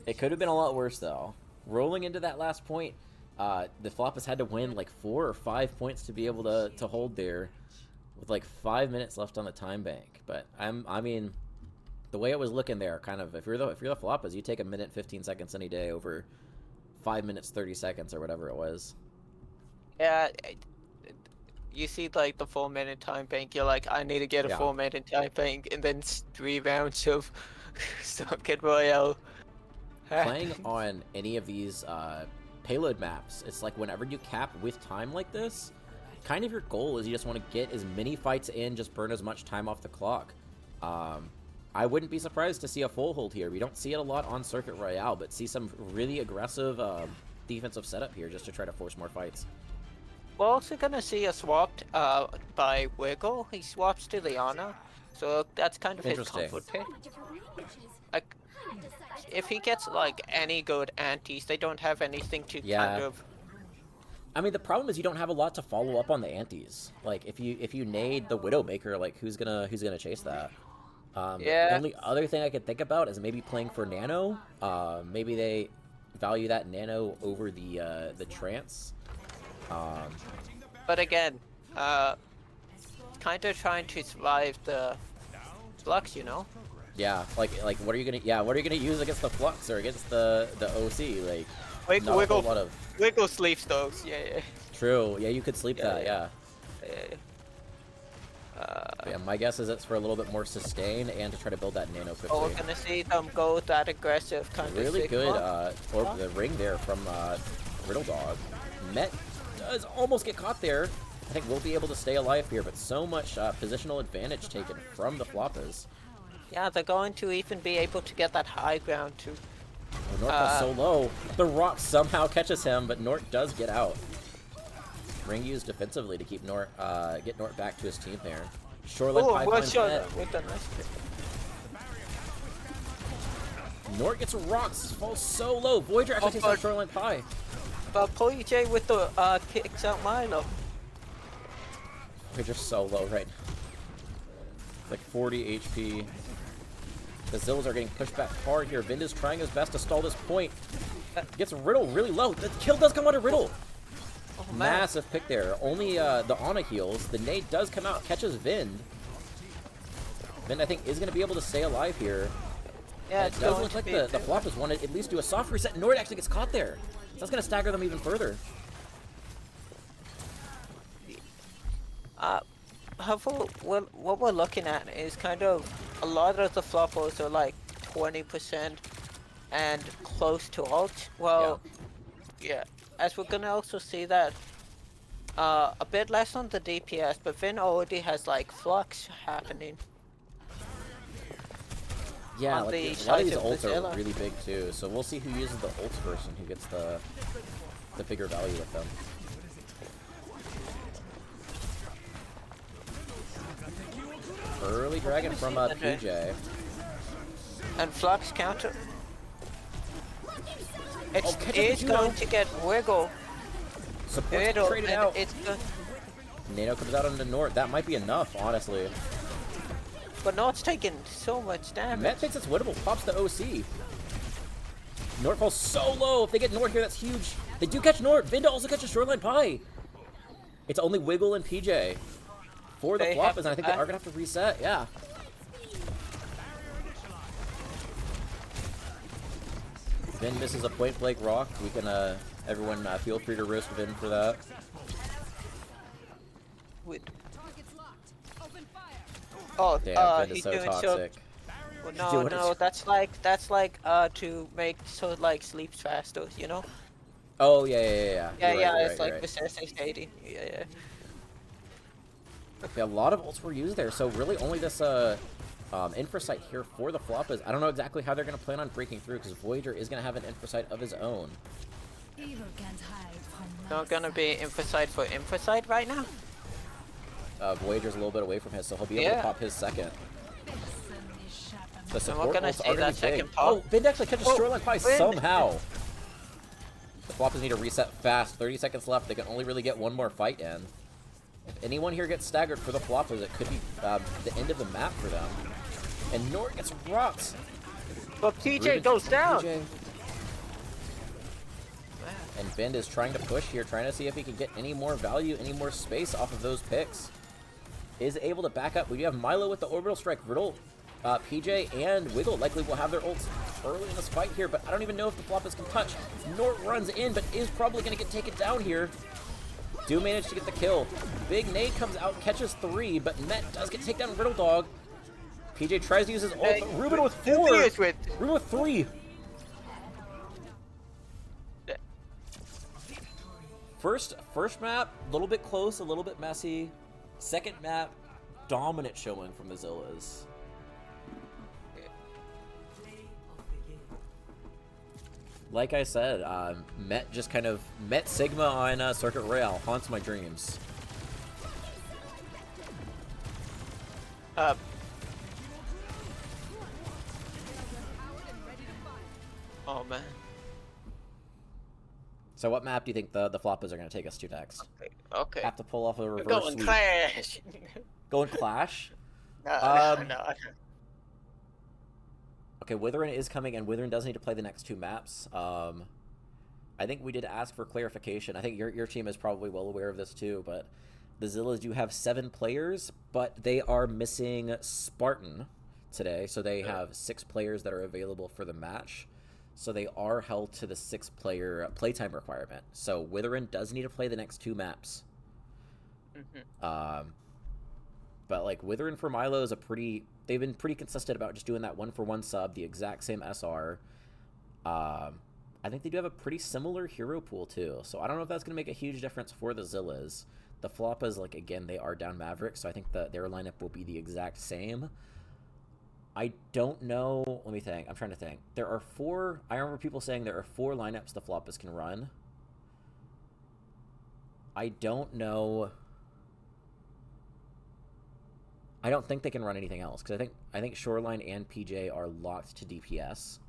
Speaker 1: It could have been a lot worse though. Rolling into that last point, the Floppas had to win like 4 or 5 points to be able to hold there, with like 5 minutes left on the time bank. But I mean, the way it was looking there, kind of, if you're the Floppas, you take a minute 15 seconds any day over 5 minutes 30 seconds or whatever it was.
Speaker 3: yeah. You see like the 4-minute time bank, you're like, I need to get a
Speaker 1: Yeah.
Speaker 3: 4-minute time bank, and then 3 rounds of Circuit Royale
Speaker 1: playing on any of these payload maps, it's like whenever you cap with time like this, kind of your goal is you just want to get as many fights in, just burn as much time off the clock. I wouldn't be surprised to see a full hold here. We don't see it a lot on Circuit Royale, but see some really aggressive defensive setup here just to try to force more fights.
Speaker 3: We're also gonna see a swapped by Wiggle. He swaps to Liana, so that's kind of his comfort pick. Like, if he gets like any good antis, they don't have anything to kind of.
Speaker 1: I mean, the problem is you don't have a lot to follow up on the antis. Like, if you nade the Widowmaker, like who's gonna chase that? The only other thing I could think about is maybe playing for Nano. Maybe they value that Nano over the Trance.
Speaker 3: But again, kind of trying to survive the Flux, you know?
Speaker 1: Yeah, like what are you gonna use against the Flux or against the OC? Like,
Speaker 3: Wiggle sleeps those. Yeah.
Speaker 1: True. Yeah, you could sleep that. Yeah. Yeah, my guess is it's for a little bit more sustain and to try to build that Nano quickly.
Speaker 3: Oh, we're gonna see them go that aggressive kind of
Speaker 1: really good the ring there from Riddle Dog. Met does almost get caught there. I think we'll be able to stay alive here, but so much positional advantage taken from the Floppas.
Speaker 3: Yeah, they're going to even be able to get that high ground too.
Speaker 1: Oh, Nort is so low. The rock somehow catches him, but Nort does get out. Ring used defensively to keep Nort, get Nort back to his team there. Shoreline pipeline. Nort gets rocks, falls so low. Voyager actually takes on Shoreline Pie.
Speaker 3: But PJ with the kicks out Milo.
Speaker 1: Voyager's so low right now. It's like 40 HP. The Zillas are getting pushed back hard here. Vind is trying his best to stall this point. Gets Riddle really low. The kill does come out of Riddle. Oh, massive pick there. Only the Ana heals. The nade does come out, catches Vind. Vind, I think, is going to be able to stay alive here. Yeah, it does look like the Floppas want to at least do a soft reset. Nord actually gets caught there. So that's going to stagger them even further.
Speaker 3: What we're looking at is kind of a lot of the Floppas are like 20% and close to ult. Well, yeah. As we're gonna also see that a bit less on the DPS, but Vin already has like Flux happening.
Speaker 1: Yeah, like, a lot of these ults are really big too, so we'll see who uses the ults first and who gets the bigger value with them. Early dragon from PJ.
Speaker 3: And Flux counter. It's going to get Wiggle.
Speaker 1: Support traded out. Nano comes out onto Nort. That might be enough, honestly.
Speaker 3: But Nort's taking so much damage.
Speaker 1: Met thinks it's winnable. Pops the OC. Nort falls so low. If they get Nort here, that's huge. They do catch Nort. Vinda also catches Shoreline Pie. It's only Wiggle and PJ for the Floppas, and I think they are going to have to reset. Yeah. Vin misses a point blank rock. We can, everyone feel free to roast Vin for that.
Speaker 3: Oh,
Speaker 1: damn, Vin is so toxic.
Speaker 3: Well, no, that's like to make so like sleeps faster, you know?
Speaker 1: Oh yeah.
Speaker 3: It's like Viscera 80. Yeah.
Speaker 1: Okay, a lot of ults were used there, so really only this Infrasight here for the Floppas. I don't know exactly how they're going to plan on breaking through, because Voyager is going to have an Infrasight of his own.
Speaker 3: Not going to be Infrasight for Infrasight right now?
Speaker 1: Voyager's a little bit away from his, so he'll be able to pop his second. The support
Speaker 3: we're gonna see that second pop.
Speaker 1: Oh, Vind actually catches Shoreline Pie somehow. The Floppas need to reset fast. 30 seconds left. They can only really get one more fight in. If anyone here gets staggered for the Floppas, it could be the end of the map for them. And Nort gets rocks.
Speaker 3: But PJ goes down.
Speaker 1: PJ. And Vind is trying to push here, trying to see if he can get any more value, any more space off of those picks. Is able to back up. We do have Milo with the orbital strike. Riddle, PJ, and Wiggle likely will have their ults early in this fight here, but I don't even know if the Floppas can touch. Nort runs in, but is probably going to get taken down here. Do manage to get the kill. Big nade comes out, catches 3, but Met does get taken down Riddle Dog. PJ tries to use his ult, but Ruben with 4. Ruben with 3. First map, a little bit close, a little bit messy. Second map, dominant showing from the Zillas. Like I said, met Sigma on Circuit Royale. Haunts my dreams.
Speaker 3: Oh man.
Speaker 1: So what map do you think the Floppas are going to take us to next?
Speaker 3: Okay.
Speaker 1: Have to pull off a reverse
Speaker 3: Going
Speaker 1: sweep.
Speaker 3: Clash.
Speaker 1: Going Clash?
Speaker 3: No.
Speaker 1: Okay, Witherin is coming, and Witherin does need to play the next two maps. I think we did ask for clarification. I think your team is probably well aware of this too, but the Zillas do have 7 players, but they are missing Spartan today, so they have 6 players that are available for the match. So they are held to the 6-player playtime requirement. So Witherin does need to play the next 2 maps. But like Witherin for Milo is they've been pretty consistent about just doing that 1-for-1 sub, the exact same SR. I think they do have a pretty similar hero pool too. So I don't know if that's going to make a huge difference for the Zillas. The Floppas, like again, they are down Maverick, so I think that their lineup will be the exact same. I don't know. Let me think. I'm trying to think. There are 4. I remember people saying there are 4 lineups the Floppas can run. I don't know. I don't think they can run anything else because I think Shoreline and PJ are locked to DPS,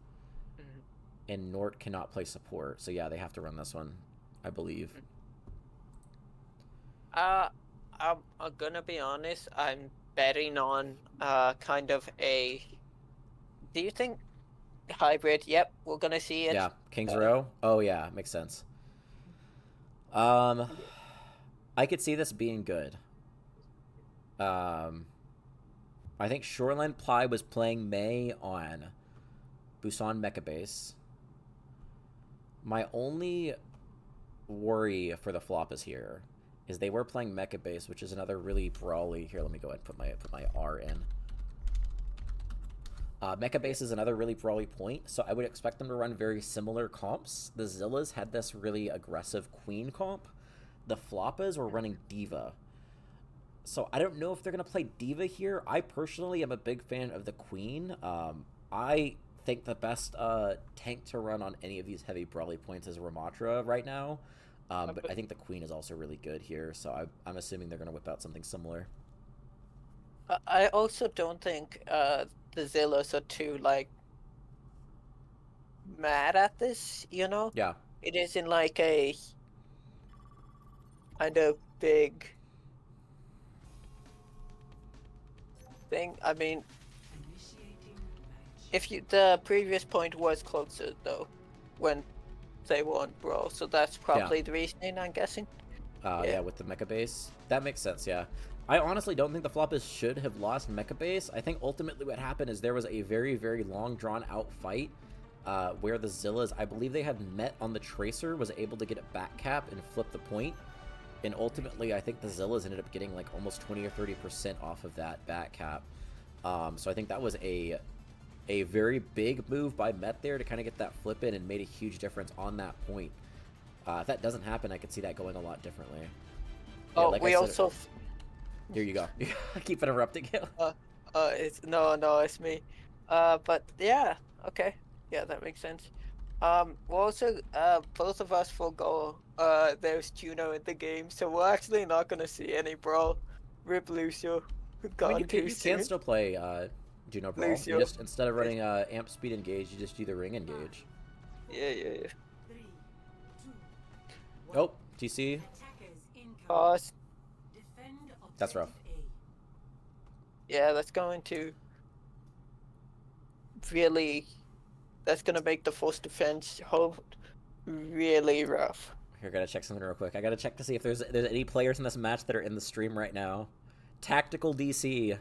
Speaker 1: and Nort cannot play support. So yeah, they have to run this one, I believe.
Speaker 3: I'm gonna be honest. I'm betting on kind of a. Do you think hybrid? Yep, we're gonna see it.
Speaker 1: Yeah, King's Row. Oh yeah, makes sense. I could see this being good. I think Shoreline Ply was playing Mei on Busan Mecha Base. My only worry for the Floppas here is they were playing Mecha Base, which is another really brawly. Here, let me go ahead and put my R in. Mecha Base is another really brawly point, so I would expect them to run very similar comps. The Zillas had this really aggressive Queen comp. The Floppas were running Diva. So I don't know if they're going to play Diva here. I personally am a big fan of the Queen. I think the best tank to run on any of these heavy brawly points is Ramatra right now. But I think the Queen is also really good here, so I'm assuming they're going to whip out something similar.
Speaker 3: I also don't think the Zillas are too, like, mad at this, you know?
Speaker 1: Yeah.
Speaker 3: It isn't like a kind of big thing. I mean, the previous point was closer, though, when they won Brawl, so that's probably the reasoning, I'm guessing.
Speaker 1: Yeah, with the Mecha Base. That makes sense, yeah. I honestly don't think the Floppas should have lost Mecha Base. I think ultimately what happened is there was a very, very long, drawn-out fight where the Zillas, I believe they had met on the Tracer, was able to get it back cap and flip the point. And ultimately, I think the Zillas ended up getting like almost 20 or 30% off of that back cap. So I think that was a very big move by Met there to kind of get that flip in and made a huge difference on that point. If that doesn't happen, I could see that going a lot differently. Yeah,
Speaker 3: Oh,
Speaker 1: like
Speaker 3: we
Speaker 1: I said,
Speaker 3: also...
Speaker 1: Here you go. I keep interrupting you.
Speaker 3: It's me. But yeah, okay. Yeah, that makes sense. We'll also, both of us forgo, there's Juno in the game, so we're actually not gonna see any Brawl. Rip Lucio.
Speaker 1: I mean, you can still play Juno Brawl. You
Speaker 3: Lucio.
Speaker 1: just, instead of running amp speed engage, you just do the ring engage.
Speaker 3: Yeah.
Speaker 2: 3, 2, 1.
Speaker 1: Oh, TC.
Speaker 2: Attackers incoming.
Speaker 3: Pause.
Speaker 2: Defend
Speaker 1: That's rough.
Speaker 2: objective A.
Speaker 3: Yeah, that's going to really... That's gonna make the force defense hold really rough.
Speaker 1: Here, gotta check something real quick. I gotta check to see if there's any players in this match that are in the stream right now. Tactical DC.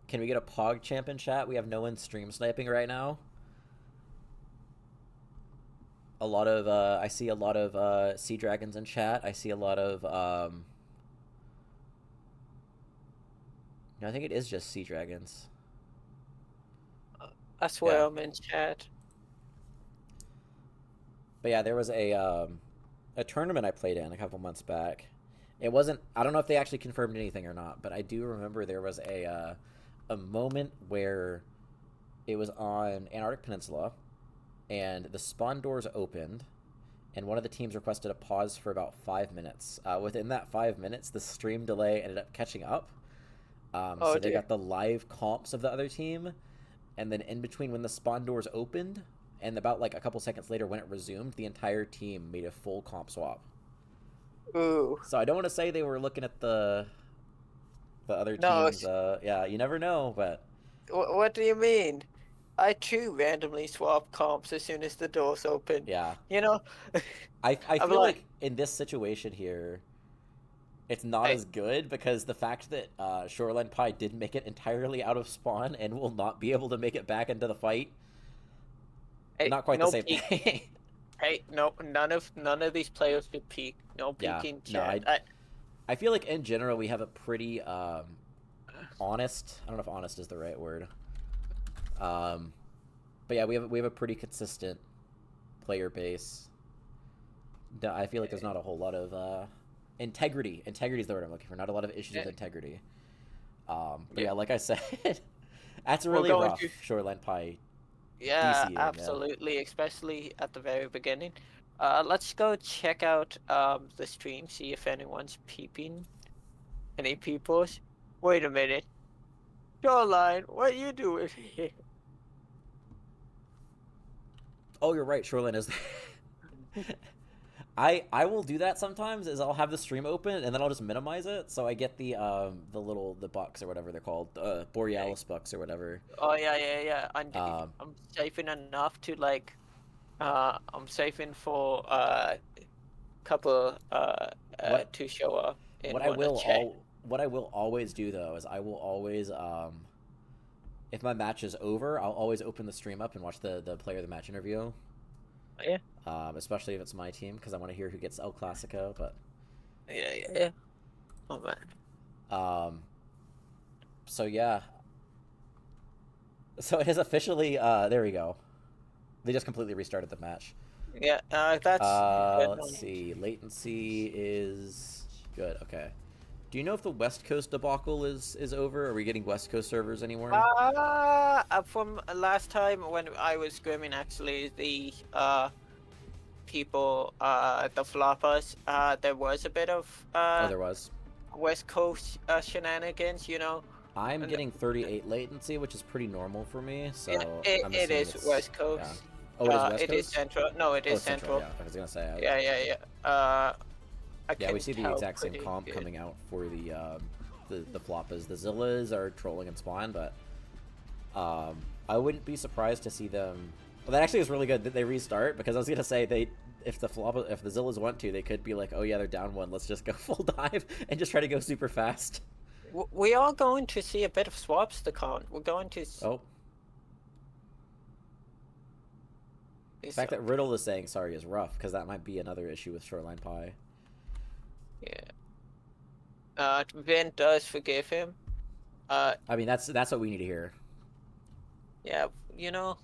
Speaker 1: Can we get a Pog champ in chat? We have no one stream sniping right now. A lot of, I see a lot of Sea Dragons in chat. I see a lot of, no, I think it is just Sea Dragons.
Speaker 3: I swear
Speaker 1: Yeah.
Speaker 3: I'm in chat.
Speaker 1: But yeah, there was a tournament I played in a couple months back. It wasn't. I don't know if they actually confirmed anything or not, but I do remember there was a moment where it was on Antarctic Peninsula, and the spawn doors opened, and one of the teams requested a pause for about 5 minutes. Within that 5 minutes, the stream delay ended up catching up.
Speaker 3: Oh
Speaker 1: So they
Speaker 3: dear.
Speaker 1: got the live comps of the other team, and then in between when the spawn doors opened, and about like a couple seconds later when it resumed, the entire team made a full comp swap.
Speaker 3: Ooh.
Speaker 1: So I don't want to say they were looking at the other
Speaker 3: No,
Speaker 1: teams. Yeah, you never know, but
Speaker 3: what do you mean? I too randomly swap comps as soon as the doors open.
Speaker 1: yeah,
Speaker 3: You know?
Speaker 1: I
Speaker 3: I'm
Speaker 1: feel
Speaker 3: like,
Speaker 1: like in this situation here, it's not
Speaker 3: hey,
Speaker 1: as good because the fact that Shoreline Pie did make it entirely out of spawn and will not be able to make it back into the fight,
Speaker 3: hey,
Speaker 1: not quite the
Speaker 3: no
Speaker 1: same
Speaker 3: peek.
Speaker 1: thing.
Speaker 3: Hey, no, none of these players should peek. No
Speaker 1: Yeah,
Speaker 3: peeking
Speaker 1: no,
Speaker 3: chat.
Speaker 1: I feel like in general we have a pretty honest. I don't know if honest is the right word. Um, but yeah, we have a pretty consistent player base. I feel like there's not a whole lot of integrity. Integrity is the word I'm looking for. Not a lot of issues with integrity. But yeah, like I said, that's
Speaker 3: We're
Speaker 1: really
Speaker 3: going
Speaker 1: rough.
Speaker 3: to-
Speaker 1: Shoreline Pie
Speaker 3: Yeah,
Speaker 1: DCing, yeah.
Speaker 3: absolutely, especially at the very beginning. Let's go check out the stream, see if anyone's peeping. Any peoples? Wait a minute. Shoreline, what you doing here?
Speaker 1: Oh, you're right. Shoreline is. I will do that sometimes. Is I'll have the stream open and then I'll just minimize it so I get the bucks or whatever they're called, Borealis bucks or whatever.
Speaker 3: Oh yeah.
Speaker 1: Um,
Speaker 3: I'm saving enough to like, I'm saving for couple
Speaker 1: what
Speaker 3: to show up in
Speaker 1: what I
Speaker 3: one
Speaker 1: will
Speaker 3: chat.
Speaker 1: what I will always do though is I will always if my match is over, I'll always open the stream up and watch the player of the match interview.
Speaker 3: Yeah.
Speaker 1: Especially if it's my team because I want to hear who gets El Clasico. But
Speaker 3: Yeah. Oh man.
Speaker 1: So yeah. So it is officially there we go. They just completely restarted the match.
Speaker 3: Yeah. That's.
Speaker 1: Let's see. Latency is good. Okay. Do you know if the West Coast debacle is over? Are we getting West Coast servers anywhere?
Speaker 3: From last time when I was scrimming, actually, the people, the Floppas, there was a bit of
Speaker 1: Oh, there was.
Speaker 3: West Coast shenanigans, you know.
Speaker 1: I'm
Speaker 3: And-
Speaker 1: getting 38 latency, which is pretty normal for me. So
Speaker 3: Yeah,
Speaker 1: I'm
Speaker 3: it
Speaker 1: assuming
Speaker 3: is
Speaker 1: it's,
Speaker 3: West Coast.
Speaker 1: Yeah. Oh, it is West
Speaker 3: It
Speaker 1: Coast.
Speaker 3: is central. No, it
Speaker 1: Oh,
Speaker 3: is central.
Speaker 1: Yeah, I was gonna say.
Speaker 3: Yeah. I
Speaker 1: Yeah, we
Speaker 3: can
Speaker 1: see the
Speaker 3: tell
Speaker 1: exact same
Speaker 3: pretty
Speaker 1: comp
Speaker 3: good.
Speaker 1: coming out for the Floppas. The Zillas are trolling and spawn, but I wouldn't be surprised to see them. Well, that actually is really good that they restart because I was gonna say if the Zillas want to, they could be like, oh yeah, they're down one. Let's just go full dive and just try to go super fast.
Speaker 3: We are going to see a bit of swaps to count. We're going to.
Speaker 1: Oh, the fact that Riddle is saying sorry is rough because that might be another issue with Shoreline Pie.
Speaker 3: Yeah. Vin does forgive him.
Speaker 1: I mean, that's what we need to hear.
Speaker 3: Yeah, you know.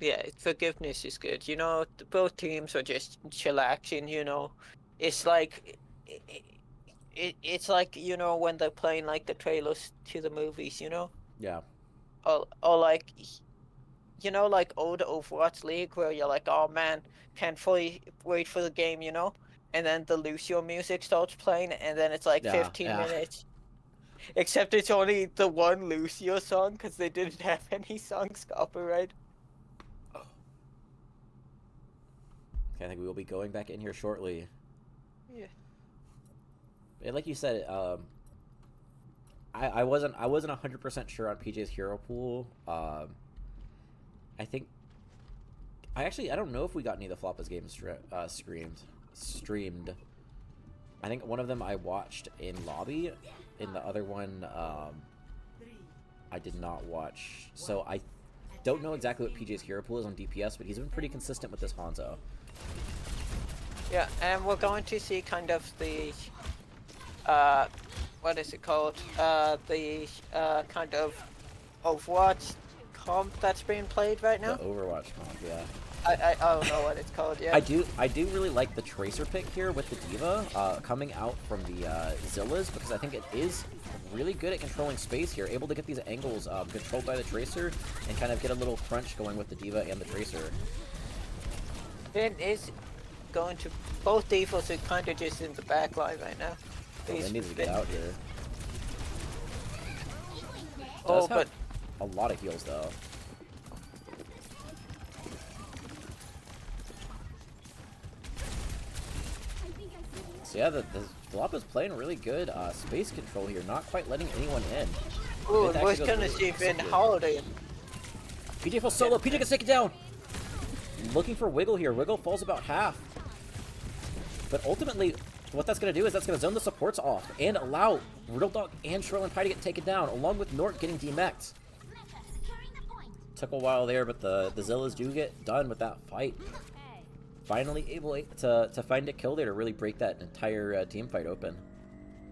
Speaker 3: Yeah, forgiveness is good. You know, both teams are just chillaxing. You know, it's like. It's like, you know, when they're playing like the trailers to the movies, you know?
Speaker 1: Yeah.
Speaker 3: Or like, you know, like old Overwatch League where you're like, oh man, can't fully wait for the game, you know? And then the Lucio music starts playing and then it's like
Speaker 1: Yeah,
Speaker 3: 15
Speaker 1: yeah.
Speaker 3: minutes. Except it's only the one Lucio song because they didn't have any songs copyright.
Speaker 1: Okay, I think we will be going back in here shortly.
Speaker 3: Yeah.
Speaker 1: And like you said, I wasn't 100% sure on PJ's hero pool. I think I don't know if we got any of the Floppas games streamed. I think one of them I watched in lobby, and the other one I did not watch. So I don't know exactly what PJ's hero pool is on DPS, but he's been pretty consistent with this Hanzo.
Speaker 3: Yeah, and we're going to see kind of the what is it called? The kind of Overwatch comp that's being played right
Speaker 1: The
Speaker 3: now.
Speaker 1: Overwatch comp, yeah.
Speaker 3: I don't know what it's called yet.
Speaker 1: I do really like the Tracer pick here with the D.Va coming out from the Zillas, because I think it is really good at controlling space here, able to get these angles controlled by the Tracer and kind of get a little crunch going with the D.Va and the Tracer.
Speaker 3: Vin is going to both D.Vas are kind of just in the back line right now.
Speaker 1: Well, they need to get out here.
Speaker 3: Oh,
Speaker 1: Does
Speaker 3: but
Speaker 1: have a lot of heals though. So yeah, the Floppas playing really good space control here, not quite letting anyone in.
Speaker 3: ooh,
Speaker 1: Vin
Speaker 3: we're
Speaker 1: actually goes
Speaker 3: gonna
Speaker 1: really
Speaker 3: see Vin
Speaker 1: good.
Speaker 3: Holiday.
Speaker 1: PJ falls solo. PJ gets taken down. Looking for Wiggle here. Wiggle falls about half. But ultimately, what that's going to do is that's going to zone the supports off and allow Riddle Dog and Shoreline Pie to get taken down, along with Nort getting demeched. Took a while there, but the Zillas do get done with that fight. Finally able to find a kill there to really break that entire team fight open.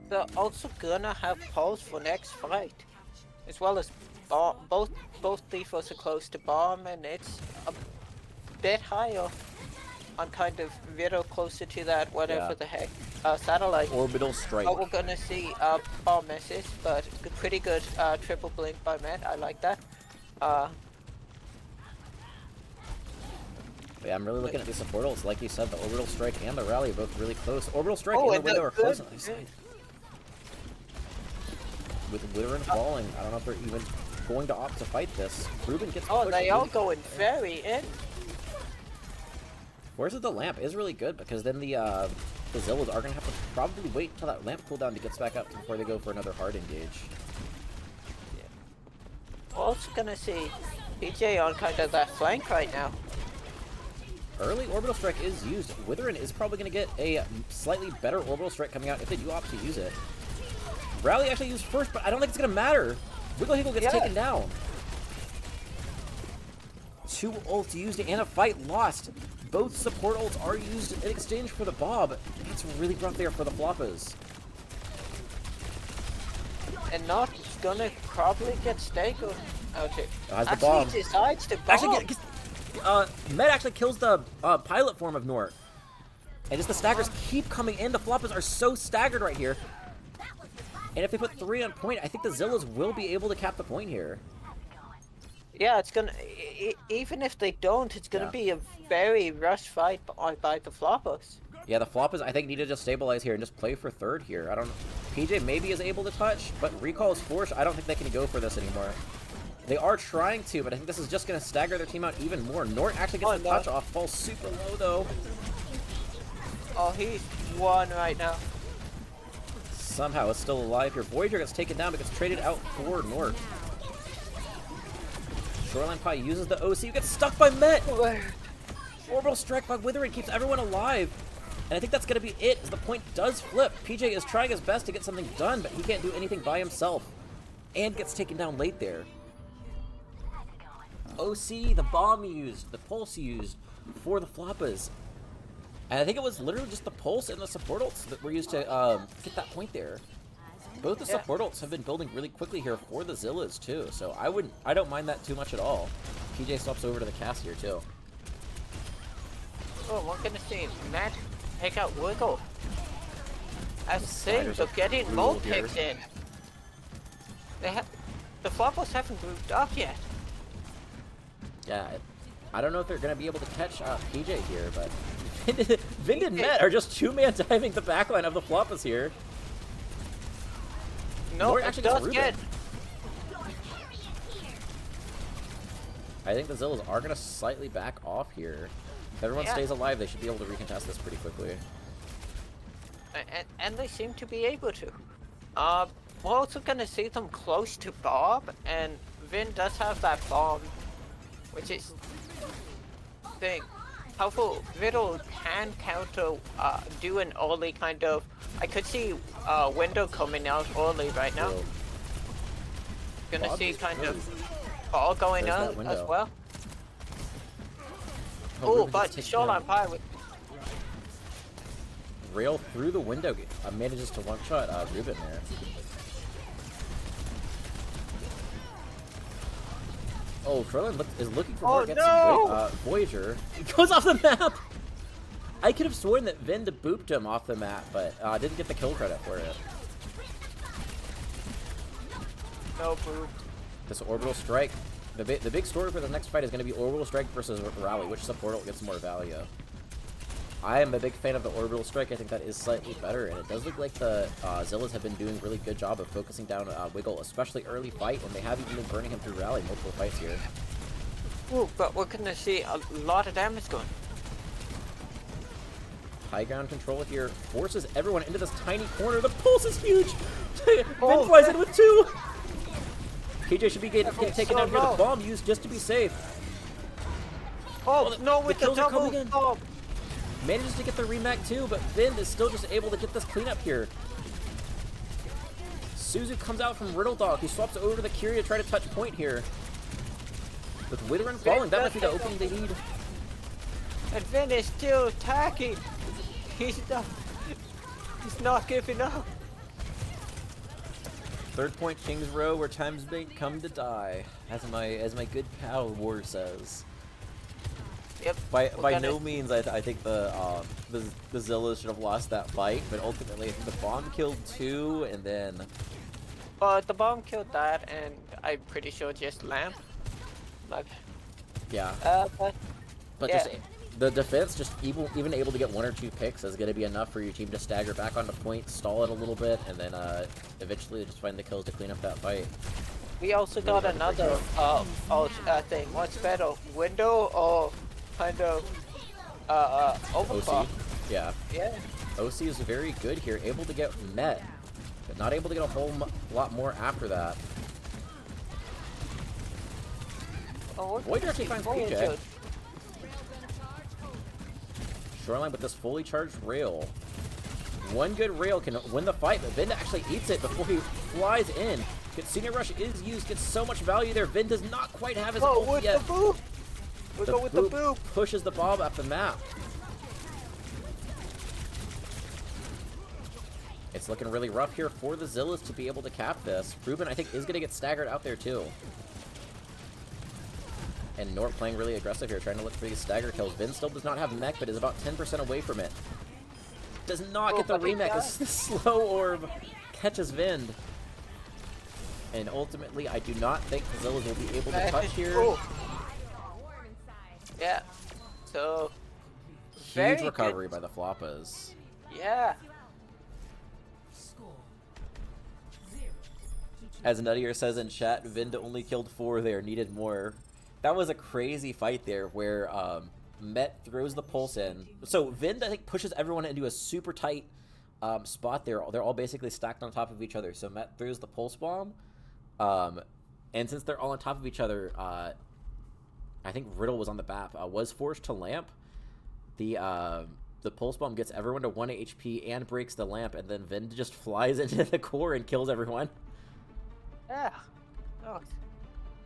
Speaker 3: They're also gonna have pulse for next fight, as well as bomb. Both D.Vas are close to bomb, and it's a bit higher on kind of Riddle closer to that whatever
Speaker 1: Yeah.
Speaker 3: the heck satellite.
Speaker 1: Orbital Strike.
Speaker 3: Oh, we're gonna see bomb misses, but pretty good triple blink by Met. I like that.
Speaker 1: Yeah, I'm really looking at these support ults. Like you said, the Orbital Strike and the Rally are both really close. Orbital Strike
Speaker 3: Oh,
Speaker 1: and the
Speaker 3: and
Speaker 1: Window
Speaker 3: the
Speaker 1: are close
Speaker 3: good-
Speaker 1: on the side. With Withering falling, I don't know if they're even going to opt to fight this. Ruben gets
Speaker 3: Oh,
Speaker 1: pushed
Speaker 3: they all
Speaker 1: really-
Speaker 3: going very in.
Speaker 1: Where's the lamp is really good, because then the Zillas are gonna have to probably wait until that lamp cooldown to get back up before they go for another hard engage.
Speaker 3: We're also gonna see PJ on kind of that flank right now.
Speaker 1: Early Orbital Strike is used. Withering is probably gonna get a slightly better Orbital Strike coming out if they do opt to use it. Rally actually used first, but I don't think it's gonna matter. Wiggle Higgle gets
Speaker 3: Yeah.
Speaker 1: taken down. 2 ults used and a fight lost. Both support ults are used in exchange for the Bob. That's really rough there for the Floppas.
Speaker 3: And not gonna probably get staggered out here.
Speaker 1: Has the
Speaker 3: Actually
Speaker 1: bomb.
Speaker 3: decides to bomb.
Speaker 1: Actually, Med actually kills the pilot form of Nort. And just the staggers keep coming in. The Floppas are so staggered right here. And if they put 3 on point, I think the Zillas will be able to cap the point here.
Speaker 3: Yeah, it's gonna. Even if they don't, it's gonna
Speaker 1: Yeah.
Speaker 3: be a very rushed fight by the Floppas.
Speaker 1: Yeah, the Floppas, I think, need to just stabilize here and just play for third here. I don't know. PJ maybe is able to touch, but Recall is forced. I don't think they can go for this anymore. They are trying to, but I think this is just going to stagger their team out even more. Nort actually gets the touch off, falls super low, though.
Speaker 3: Oh, he's one right now.
Speaker 1: Somehow it's still alive here. Voyager gets taken down, but gets traded out for Nort. Shoreline Pie uses the OC, gets stuck by Met! Orbital Strike by Withering keeps everyone alive. And I think that's going to be it, as the point does flip. PJ is trying his best to get something done, but he can't do anything by himself. And gets taken down late there. OC, the bomb used, the pulse used for the Floppas. And I think it was literally just the pulse and the support ults that were used to get that point there. Both the support ults have been building really quickly here for the Zillas too, so I don't mind that too much at all. PJ swaps over to the cast here too.
Speaker 3: Oh, we're gonna see Matt take out Wiggle. As things
Speaker 1: Sliders
Speaker 3: are getting
Speaker 1: brutal
Speaker 3: more
Speaker 1: here.
Speaker 3: picks in. The Floppas haven't moved up yet.
Speaker 1: Yeah, I don't know if they're going to be able to catch PJ here, but Vind and Met are just 2-man diving the backline of the Floppas here.
Speaker 3: No,
Speaker 1: Nort
Speaker 3: it
Speaker 1: actually gets
Speaker 3: does
Speaker 1: Ruben.
Speaker 3: get.
Speaker 1: I think the Zillas are going to slightly back off here. If everyone stays alive, they should be able to recontest this pretty quickly.
Speaker 3: And they seem to be able to. We're also gonna see them close to Bob, and Vin does have that bomb, which is thing. However, Riddle can counter, do an early kind of. I could see Window coming out early right now.
Speaker 1: So,
Speaker 3: Gonna
Speaker 1: Bob
Speaker 3: see
Speaker 1: is
Speaker 3: kind
Speaker 1: closed.
Speaker 3: of ball going
Speaker 1: There's that
Speaker 3: on as
Speaker 1: window.
Speaker 3: well.
Speaker 1: Oh,
Speaker 3: Oh,
Speaker 1: Ruben
Speaker 3: but
Speaker 1: gets taken
Speaker 3: Shoreline
Speaker 1: down.
Speaker 3: Pie with
Speaker 1: Rail through the window manages to one-shot Ruben there. Oh, Shoreline is looking for
Speaker 3: Oh,
Speaker 1: more. Gets
Speaker 3: no!
Speaker 1: Voyager. He goes off the map! I could have sworn that Vind booped him off the map, but didn't get the kill credit for it.
Speaker 3: No boop.
Speaker 1: This orbital strike. The big story for the next fight is going to be orbital strike versus rally. Which support gets more value? I am a big fan of the orbital strike. I think that is slightly better, and it does look like the Zillas have been doing a really good job of focusing down Wiggle, especially early fight, and they have even been burning him through rally multiple fights here.
Speaker 3: Ooh, but we're gonna see a lot of damage going.
Speaker 1: High ground control here forces everyone into this tiny corner. The pulse is huge!
Speaker 3: Oh,
Speaker 1: Vin flies in with 2! KJ should be getting taken
Speaker 3: so
Speaker 1: down here.
Speaker 3: low.
Speaker 1: The bomb used just to be safe.
Speaker 3: Oh, no, with the
Speaker 1: kills are
Speaker 3: double
Speaker 1: coming in.
Speaker 3: bomb.
Speaker 1: Manages to get the remake too, but Vin is still just able to get this cleanup here. Suzu comes out from Riddle Dog. He swaps over to the Kyrie to try to touch point here. With Witherun falling, that might be the opening they need.
Speaker 3: And Vin is still attacking. He's not giving up.
Speaker 1: Third point King's Row, where times may come to die, as my good pal War says.
Speaker 3: Yep.
Speaker 1: By no means I think the Zillas should have lost that fight, but ultimately I think the bomb killed 2, and then
Speaker 3: The bomb killed that, and I'm pretty sure just Lamp. Like,
Speaker 1: yeah. But
Speaker 3: yeah.
Speaker 1: just the defense, just even able to get 1 or 2 picks is going to be enough for your team to stagger back onto point, stall it a little bit, and then eventually just find the kills to clean up that fight.
Speaker 3: we also got another thing. What's better, window or kind of overclock?
Speaker 1: OC, yeah.
Speaker 3: Yeah.
Speaker 1: OC is very good here, able to get met, but not able to get a whole lot more after that.
Speaker 3: Oh,
Speaker 1: Voyager actually finds PJ. Shoreline with this fully charged rail. One good rail can win the fight, but Vind actually eats it before he flies in. Senior Rush is used, gets so much value there. Vind does not quite have his ult
Speaker 3: with
Speaker 1: yet.
Speaker 3: the boop. We go with the
Speaker 1: boop
Speaker 3: boop.
Speaker 1: pushes the bomb up the map. It's looking really rough here for the Zillas to be able to cap this. Ruben, I think, is going to get staggered out there too. And Nort playing really aggressive here, trying to look for these stagger kills. Vin still does not have mech, but is about 10% away from it. Does not get the remech. The slow orb catches Vind. And ultimately, I do not think the Zillas will be able to touch here.
Speaker 3: Oh. Yeah. So,
Speaker 1: Huge recovery by the Floppas.
Speaker 3: Yeah.
Speaker 1: As Nuttier says in chat, Vind only killed 4 there, needed more. That was a crazy fight there where Met throws the pulse in. So Vind, I think, pushes everyone into a super tight spot there. They're all basically stacked on top of each other. So Met throws the pulse bomb. And since they're all on top of each other, I think Riddle was on the map, was forced to lamp. The pulse bomb gets everyone to 1 HP and breaks the lamp, and then Vind just flies into the core and kills everyone.
Speaker 3: Yeah. Oh.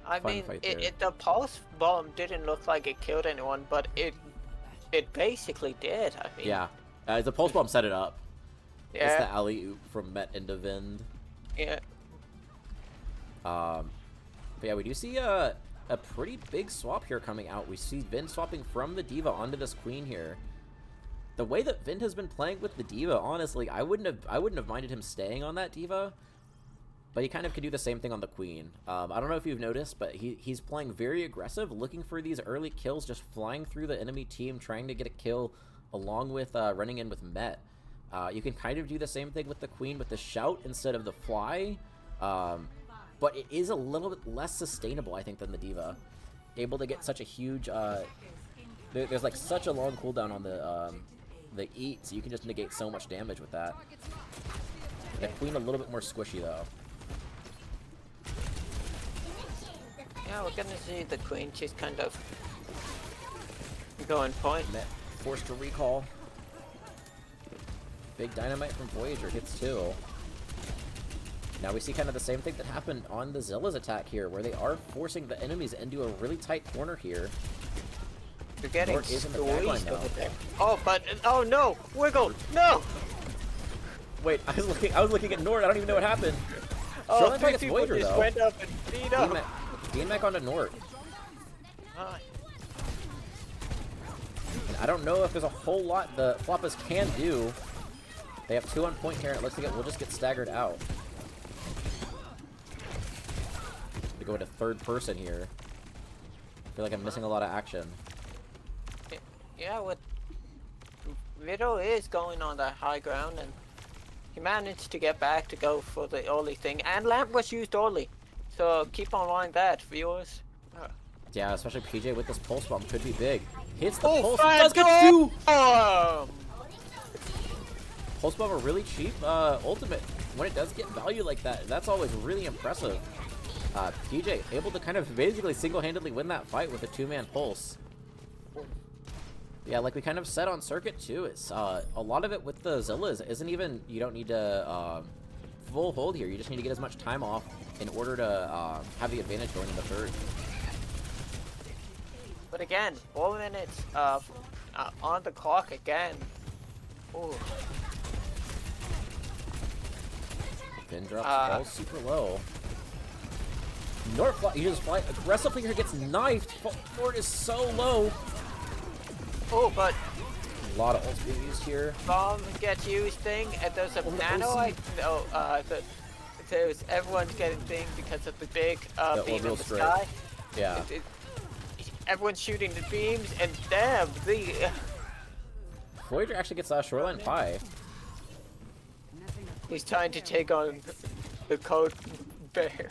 Speaker 3: I
Speaker 1: Fun
Speaker 3: mean,
Speaker 1: fight there.
Speaker 3: the pulse bomb didn't look like it killed anyone, but it basically did. I mean.
Speaker 1: Yeah. The pulse bomb set it up.
Speaker 3: Yeah.
Speaker 1: It's the alley-oop from Met into Vind.
Speaker 3: Yeah.
Speaker 1: But yeah, we do see a pretty big swap here coming out. We see Vind swapping from the Diva onto this Queen here. The way that Vind has been playing with the Diva, honestly, I wouldn't have minded him staying on that Diva. But he kind of could do the same thing on the Queen. I don't know if you've noticed, but he's playing very aggressive, looking for these early kills, just flying through the enemy team, trying to get a kill, along with running in with Met. You can kind of do the same thing with the Queen with the shout instead of the fly. But it is a little bit less sustainable, I think, than the Diva. Able to get such a huge... there's like such a long cooldown on the eat, so you can just negate so much damage with that. The Queen a little bit more squishy, though.
Speaker 3: Yeah, we're gonna see the Queen just kind of going point.
Speaker 1: Met forced to recall. Big dynamite from Voyager hits 2. Now we see kind of the same thing that happened on the Zillas attack here, where they are forcing the enemies into a really tight corner here.
Speaker 3: You're getting
Speaker 1: Nort is in the back line
Speaker 3: squeezed
Speaker 1: now.
Speaker 3: over there. Oh, but oh no, Wiggle, no!
Speaker 1: Wait, I was looking at Nort. I don't even know what happened.
Speaker 3: Oh,
Speaker 1: Shoreline
Speaker 3: 3
Speaker 1: gets
Speaker 3: people
Speaker 1: Voyager
Speaker 3: just
Speaker 1: though.
Speaker 3: went up and beat up.
Speaker 1: DMAC onto Nort.
Speaker 3: Alright.
Speaker 1: And I don't know if there's a whole lot the Floppas can do. They have 2 on point here, and it looks like it will just get staggered out. We go into third person here. I feel like I'm missing a lot of action.
Speaker 3: Yeah, what Riddle is going on the high ground, and he managed to get back to go for the Oli thing, and Lamp was used early. So keep on mind that, viewers.
Speaker 1: Yeah, especially PJ with this pulse bomb could be big. Hits the
Speaker 3: Oh,
Speaker 1: pulse, does get 2!
Speaker 3: Um,
Speaker 1: Pulse bomb are really cheap ultimate. When it does get value like that, that's always really impressive. PJ able to kind of basically single-handedly win that fight with a 2-man pulse. Yeah, like we kind of said on circuit too, it's a lot of it with the Zillas isn't even, you don't need to full hold here, you just need to get as much time off in order to have the advantage going in the third.
Speaker 3: but again, 4 minutes on the clock again. Ooh.
Speaker 1: Pin drops falls super low. Nort, he just fly aggressively here, gets knifed. Nort is so low.
Speaker 3: Oh, but
Speaker 1: A lot of ults being used here.
Speaker 3: bomb gets used thing, and there's a nano. There's everyone's getting thing because of the big beam in the sky.
Speaker 1: Yeah.
Speaker 3: Everyone's shooting the beams, and damn, the
Speaker 1: Voyager actually gets Shoreline Pie.
Speaker 3: he's trying to take on the code bear.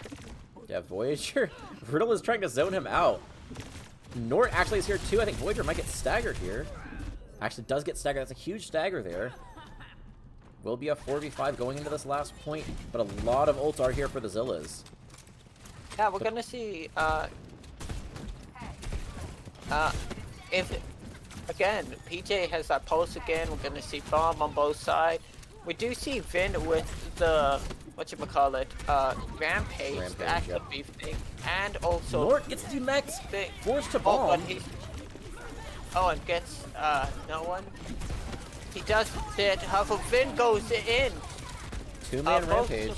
Speaker 1: Yeah, Voyager. Riddle is trying to zone him out. Nort actually is here too. I think Voyager might get staggered here. Actually does get staggered. That's a huge stagger there. Will be a 4v5 going into this last point, but a lot of ults are here for the Zillas.
Speaker 3: Yeah, we're gonna see if again PJ has that pulse again. We're gonna see bomb on both sides. We do see Vin with the whatchamacallit, rampage, that could be thing, and also
Speaker 1: Nort gets demexed, forced to
Speaker 3: oh,
Speaker 1: bomb.
Speaker 3: but he's and gets no one. He does it. However, Vin goes in.
Speaker 1: 2-man rampage.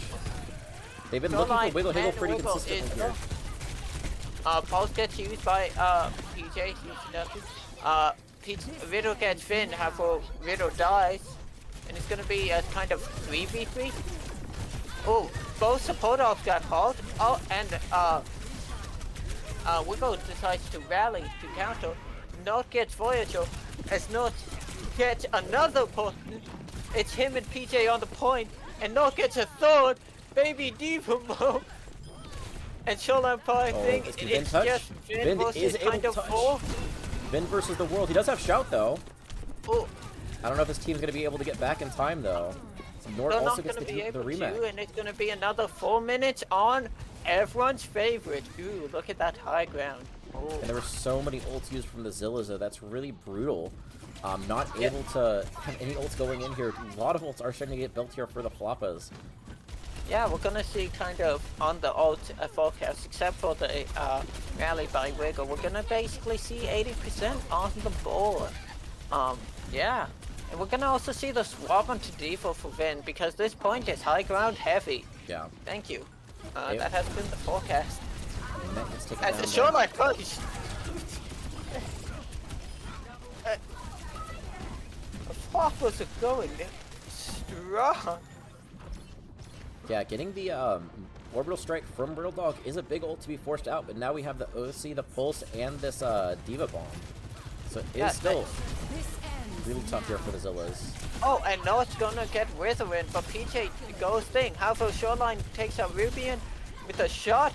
Speaker 1: They've been looking for Wiggle Higgle pretty consistently here.
Speaker 3: Pulse gets used by PJ. Riddle gets Vin. However, Riddle dies, and it's gonna be a kind of 3v3. Oh, both support offs got called. Oh, and Wiggle decides to rally to counter. Not gets Voyager, as Not gets another point. It's him and PJ on the point, and Not gets a third. Baby Diva mode. And Shoreline Pie thing,
Speaker 1: it's
Speaker 3: it's
Speaker 1: touch.
Speaker 3: just Vin versus kind of 4.
Speaker 1: Vin versus the world. He does have shout though.
Speaker 3: Oh.
Speaker 1: I don't know if his team's gonna be able to get back in time though. Nort
Speaker 3: They're
Speaker 1: also
Speaker 3: not
Speaker 1: gets
Speaker 3: going to be
Speaker 1: the
Speaker 3: able
Speaker 1: rematch.
Speaker 3: to, and it's going to be another 4 minutes on everyone's favorite. Ooh, look at that high ground. Oh.
Speaker 1: And there were so many ults used from the Zillas though. That's really brutal. Not able to have any ults going in here. A lot of ults are starting to get built here for the Floppas.
Speaker 3: Yeah, we're going to see kind of on the ult forecast, except for the rally by Wiggle, we're going to basically see 80% on the board. Yeah. And we're gonna also see the swap onto default for Vin, because this point is high ground heavy.
Speaker 1: Yeah.
Speaker 3: Thank you. That has been the forecast. As a
Speaker 1: short
Speaker 3: Shoreline punch. The Floppas are going strong.
Speaker 1: Yeah, getting the orbital strike from Brittle Dog is a big ult to be forced out, but now we have the OC, the Pulse, and this Diva Bomb. So it's still really tough here for the Zillas.
Speaker 3: Oh, and now it's gonna get Withering, but PJ goes thing. However, Shoreline takes out Rubian with a shot,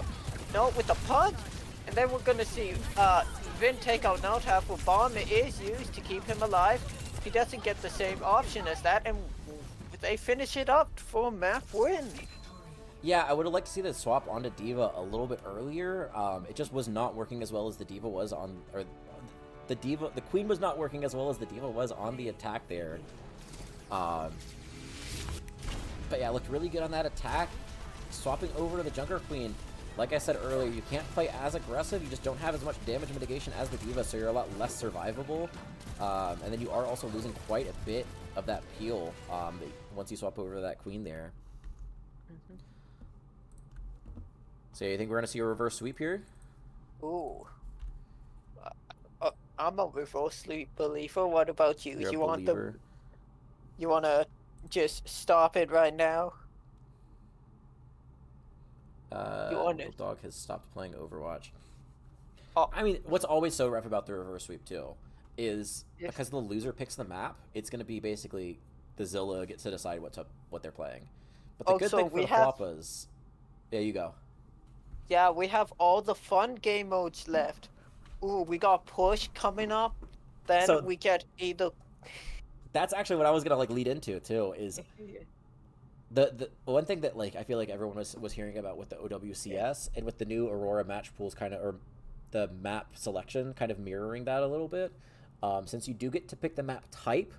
Speaker 3: no, with a punch, and then we're gonna see Vin take out Note. However, Bomb is used to keep him alive. He doesn't get the same option as that, and they finish it up for a map win.
Speaker 1: Yeah, I would have liked to see the swap onto Diva a little bit earlier. It just was not working as well as the Diva was on, or the Queen was not working as well as the Diva was on the attack there. But yeah, it looked really good on that attack. Swapping over to the Junker Queen. Like I said earlier, you can't play as aggressive. You just don't have as much damage mitigation as the Diva, so you're a lot less survivable. And then you are also losing quite a bit of that peel once you swap over to that Queen there. So you think we're going to see a reverse sweep here?
Speaker 3: Ooh. I'm a reversely believer. What about you?
Speaker 1: You're a
Speaker 3: You want the
Speaker 1: believer.
Speaker 3: you wanna just stop it right now? You want
Speaker 1: Little
Speaker 3: it?
Speaker 1: dog has stopped playing Overwatch.
Speaker 3: Oh,
Speaker 1: I mean, what's always so rough about the reverse sweep too is
Speaker 3: if
Speaker 1: because the loser picks the map, it's going to be basically the Zilla gets to decide what they're playing. But the good
Speaker 3: also
Speaker 1: thing for
Speaker 3: we
Speaker 1: the
Speaker 3: have
Speaker 1: Floppas, yeah, you go.
Speaker 3: yeah we have all the fun game modes left. Ooh, we got push coming up. Then
Speaker 1: So
Speaker 3: we get either.
Speaker 1: that's actually what I was gonna like lead into too. Is the one thing that like I feel like everyone was hearing about with the OWCS and with the new Aurora match pools kind of or the map selection kind of mirroring that a little bit. Since you do get to pick the map type,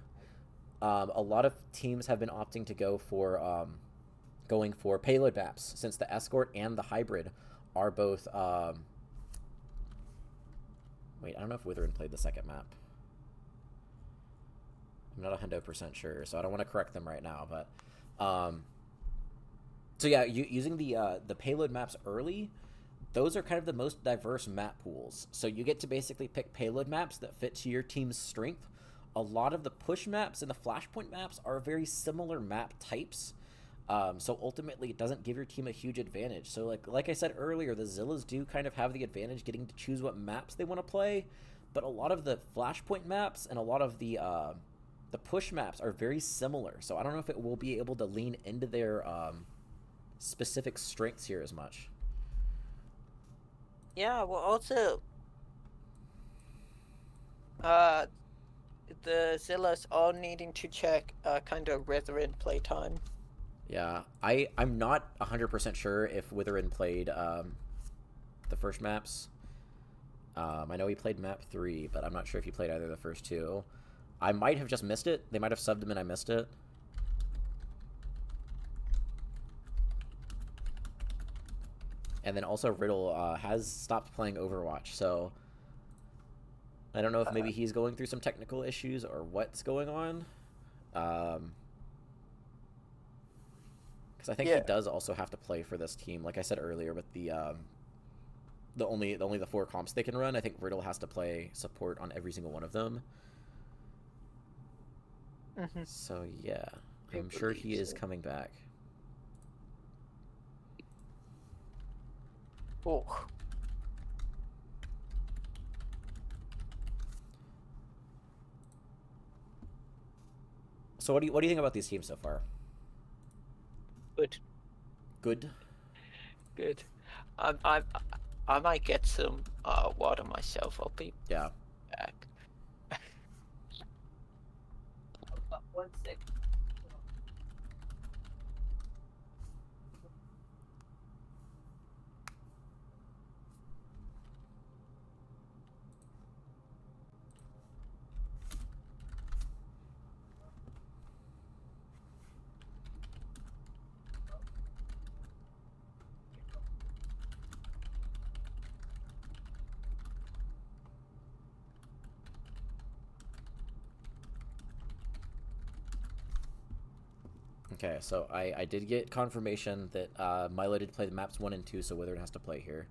Speaker 1: a lot of teams have been opting to go for going for payload maps since the escort and the hybrid are both. Wait, I don't know if Witherin played the second map. I'm not 100% sure, so I don't want to correct them right now. But so yeah, using the payload maps early, those are kind of the most diverse map pools. So you get to basically pick payload maps that fit to your team's strength. A lot of the push maps and the flashpoint maps are very similar map types. So ultimately, it doesn't give your team a huge advantage. So like I said earlier, the Zillas do kind of have the advantage getting to choose what maps they want to play, but a lot of the flashpoint maps and a lot of the push maps are very similar. So I don't know if it will be able to lean into their specific strengths here as much.
Speaker 3: Yeah, well, also, uh, the Zillas are needing to check kind of Resident playtime.
Speaker 1: Yeah, I'm not 100% sure if Witherin played the first maps. I know he played map 3, but I'm not sure if he played either of the first two. I might have just missed it. They might have subbed him and I missed it. And then also Riddle has stopped playing Overwatch, so I don't know if maybe he's going through some technical issues or what's going on. Because I think he does also have to play for this team. Like I said earlier, with the only the 4 comps they can run, I think Riddle has to play support on every single one of them. So yeah, I'm sure he is coming back.
Speaker 3: Oh.
Speaker 1: So what do you think about these teams so far?
Speaker 3: Good.
Speaker 1: Good.
Speaker 3: Good. I might get some water myself. I'll be
Speaker 1: Yeah.
Speaker 3: back. 1 sec.
Speaker 1: Okay, so I did get confirmation that Milo did play the maps 1 and 2, so Witherin has to play here.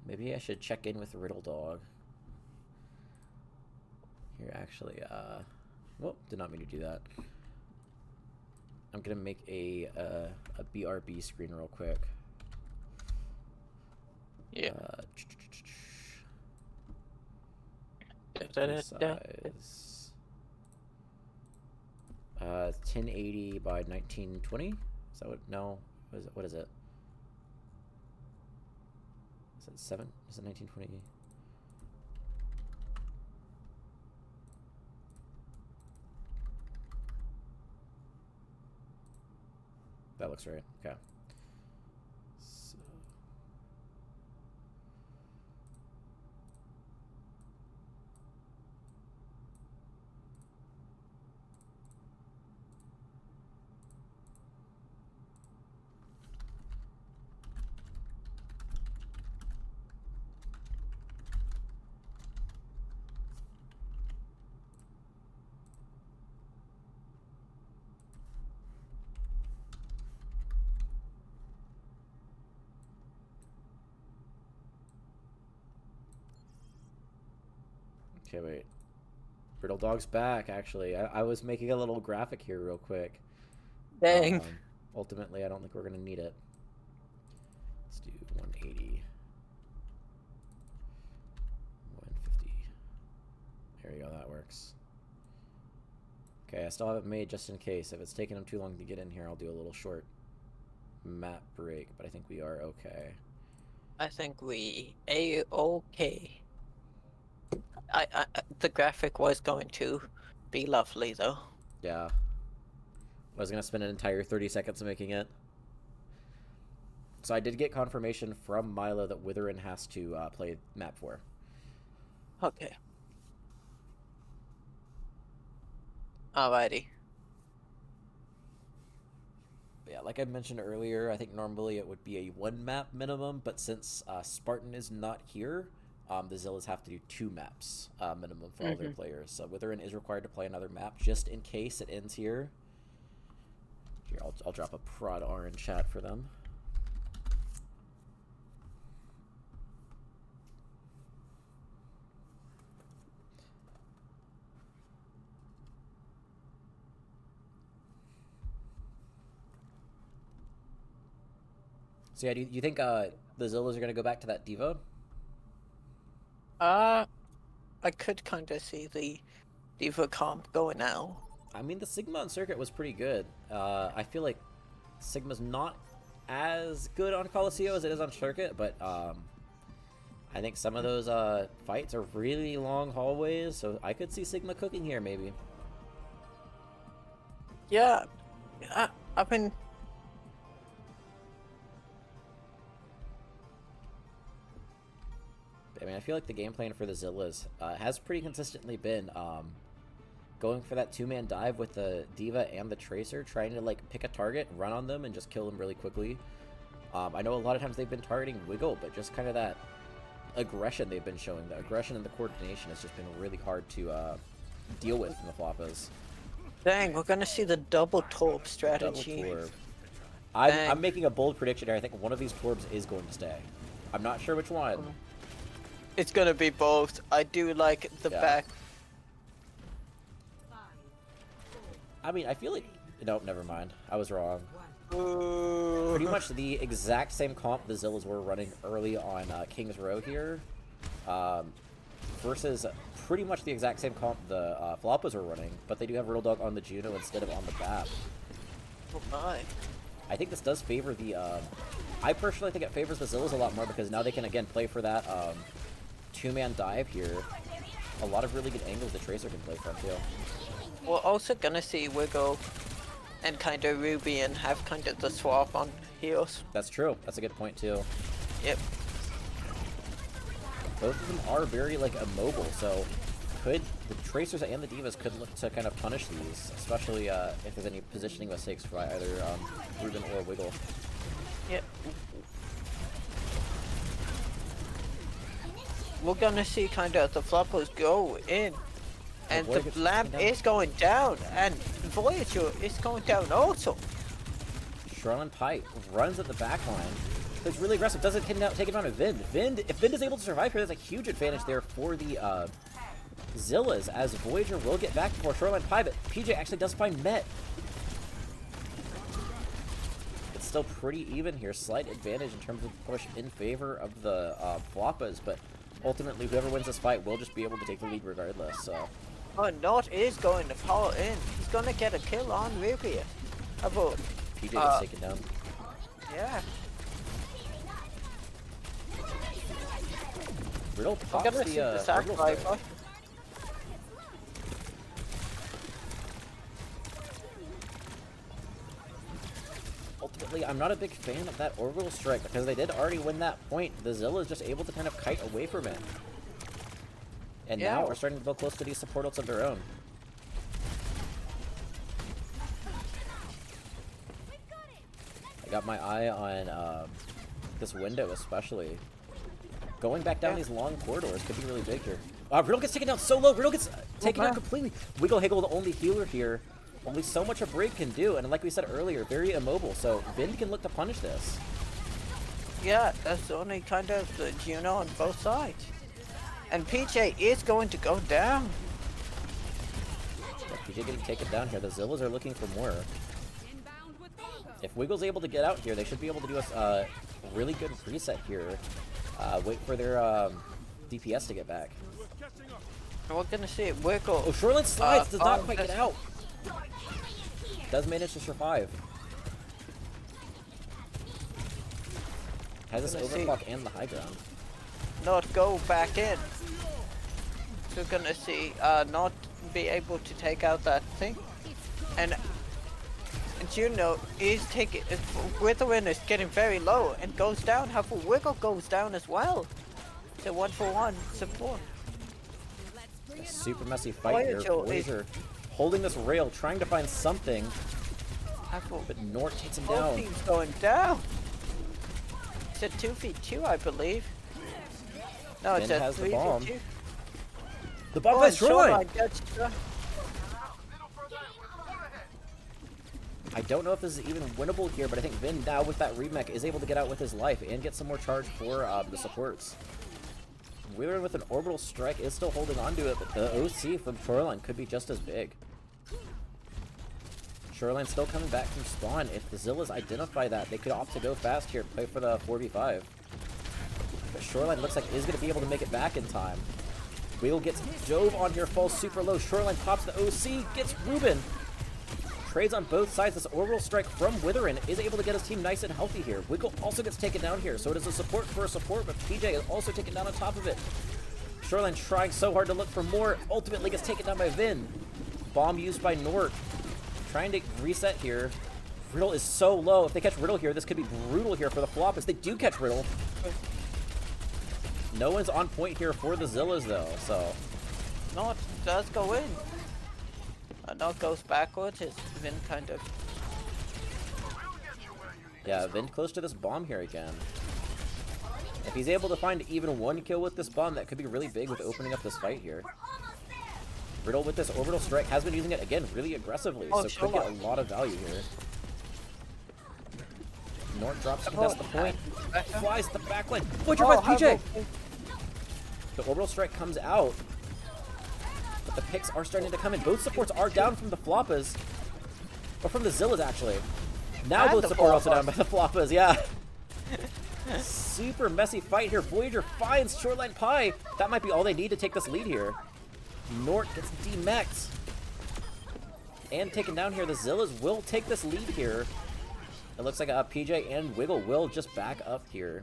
Speaker 1: Maybe I should check in with Riddle Dog. Here, actually, well, did not mean to do that. I'm gonna make a BRB screen real quick.
Speaker 3: Yeah.
Speaker 1: Size. 1080 by 1920. Is that what? No. What is it? What is it? Is it 7? Is it 1920? That looks right. Okay. So. Okay, wait. Brittle Dog's back, actually. I was making a little graphic here real quick.
Speaker 3: Dang.
Speaker 1: Ultimately, I don't think we're going to need it. Let's do 180. 150. There we go, that works. Okay, I still have it made just in case. If it's taking them too long to get in here, I'll do a little short map break, but I think we are okay.
Speaker 3: I think we A-okay. The graphic was going to be lovely, though.
Speaker 1: Yeah. I was going to spend an entire 30 seconds making it. So I did get confirmation from Milo that Witherin has to play map 4.
Speaker 3: Okay. Alrighty.
Speaker 1: But yeah, like I mentioned earlier, I think normally it would be a 1 map minimum, but since Spartan is not here, the Zillas have to do 2 maps minimum for all their players. So Witherin is required to play another map just in case it ends here. Here, I'll drop a prod R in chat for them. So yeah, do you think the Zillas are going to go back to that Diva?
Speaker 3: I could kind of see the Diva comp going now.
Speaker 1: I mean, the Sigma on Circuit was pretty good. I feel like Sigma's not as good on Coliseum as it is on Circuit, but I think some of those fights are really long hallways, so I could see Sigma cooking here, maybe.
Speaker 3: Yeah, I mean...
Speaker 1: I mean, I feel like the game plan for the Zillas has pretty consistently been going for that 2-man dive with the Diva and the Tracer, trying to like pick a target, run on them, and just kill them really quickly. I know a lot of times they've been targeting Wiggle, but just kind of that aggression they've been showing, the aggression and the coordination has just been really hard to deal with in the Floppas.
Speaker 3: Dang, we're gonna see the double torp strategy.
Speaker 1: Double torp. I'm making a bold prediction here. I think one of these torps is going to stay. I'm not sure which one.
Speaker 3: It's gonna be both. I do like the back.
Speaker 1: I mean, I feel like... Nope, never mind. I was wrong.
Speaker 3: Ooh.
Speaker 1: Pretty much the exact same comp the Zillas were running early on King's Row here. Versus pretty much the exact same comp the Floppas were running, but they do have Riddle Dog on the Juno instead of on the BAP.
Speaker 3: Oh my.
Speaker 1: I think this does favor the... I personally think it favors the Zillas a lot more because now they can, again, play for that 2-man dive here. A lot of really good angles the Tracer can play from, too.
Speaker 3: We're also gonna see Wiggle and kind of Ruby and have kind of the swap on heals.
Speaker 1: That's true. That's a good point, too.
Speaker 3: Yep.
Speaker 1: Both of them are very, like, immobile, so the Tracers and the Divas could look to kind of punish these, especially if there's any positioning mistakes by either Ruben or Wiggle.
Speaker 3: Yep. We're gonna see kind of the Floppas go in, and the lamp is going down, and Voyager is going down also.
Speaker 1: Charlene Pike runs at the back line. It's really aggressive. Doesn't take it down to Vind. If Vind is able to survive here, that's a huge advantage there for the Zillas, as Voyager will get back before Shoreline Pie, but PJ actually does find Met. It's still pretty even here. Slight advantage in terms of push in favor of the Floppas, but ultimately whoever wins this fight will just be able to take the lead regardless, so...
Speaker 3: Oh, Nort is going to power in. He's gonna get a kill on Ruby. How about...
Speaker 1: PJ gets taken down.
Speaker 3: Yeah.
Speaker 1: Riddle
Speaker 3: I'm
Speaker 1: pops
Speaker 3: gonna see the sack
Speaker 1: Riddle
Speaker 3: rifle.
Speaker 1: strike. Ultimately, I'm not a big fan of that orbital strike because they did already win that point. The Zilla is just able to kind of kite away from it. And now we're starting to go close to these supportals of their own. I got my eye on this window especially. Going back down these long corridors could be really big here. Riddle gets taken down so low. Riddle gets taken down completely. Wiggle Higgle, the only healer here. Only so much a break can do, and like we said earlier, very immobile, so Vind can look to punish this.
Speaker 3: Yeah, that's only kind of the Juno on both sides. And PJ is going to go down.
Speaker 1: PJ getting taken down here. The Zillas are looking for more. If Wiggle's able to get out here, they should be able to do a really good reset here. Wait for their DPS to get back.
Speaker 3: We're gonna see it Wiggle.
Speaker 1: Oh, Shoreline slides, does not quite get out. Does manage to survive. Has this overclock and the high ground.
Speaker 3: Not go back in. So we're gonna see not be able to take out that thing. And Juno is taking Withering is getting very low and goes down. However, Wiggle goes down as well. It's a 1-for-1 support.
Speaker 1: A super messy fight here. Voyager holding this rail, trying to find something. But Nort takes him down.
Speaker 3: Team's going down. It's a 2v2, I believe. No, it's a 3v2.
Speaker 1: The bomb by Shoreline! I don't know if this is even winnable here, but I think Vin now with that remech is able to get out with his life and get some more charge for the supports. Withering with an orbital strike is still holding on to it, but the OC from Shoreline could be just as big. Shoreline still coming back from spawn. If the Zillas identify that, they could opt to go fast here and play for the 4v5. But Shoreline looks like is going to be able to make it back in time. Wheel gets dove on here, falls super low. Shoreline pops the OC, gets Ruben. Trades on both sides. This orbital strike from Withering is able to get his team nice and healthy here. Wiggle also gets taken down here, so it is a support for a support, but PJ is also taken down on top of it. Shoreline trying so hard to look for more, ultimately gets taken down by Vin. Bomb used by Nort. Trying to reset here. Riddle is so low. If they catch Riddle here, this could be brutal here for the Floppas. They do catch Riddle. No one's on point here for the Zillas though, so.
Speaker 3: Nort does go in. Nort goes backwards. It's Vin kind of.
Speaker 1: Yeah, Vin close to this bomb here again. If he's able to find even one kill with this bomb, that could be really big with opening up this fight here. Riddle with this orbital strike has been using it again really aggressively, so could get a lot of value here. Nort drops to contest the point. Flies the backline. Voyager finds PJ! The orbital strike comes out. But the picks are starting to come in. Both supports are down from the Floppas. Or from the Zillas, actually. Now both supports are also down by the Floppas, yeah. Super messy fight here. Voyager finds Shoreline Pie. That might be all they need to take this lead here. Nort gets demexed. And taken down here. The Zillas will take this lead here. It looks like PJ and Wiggle will just back up here.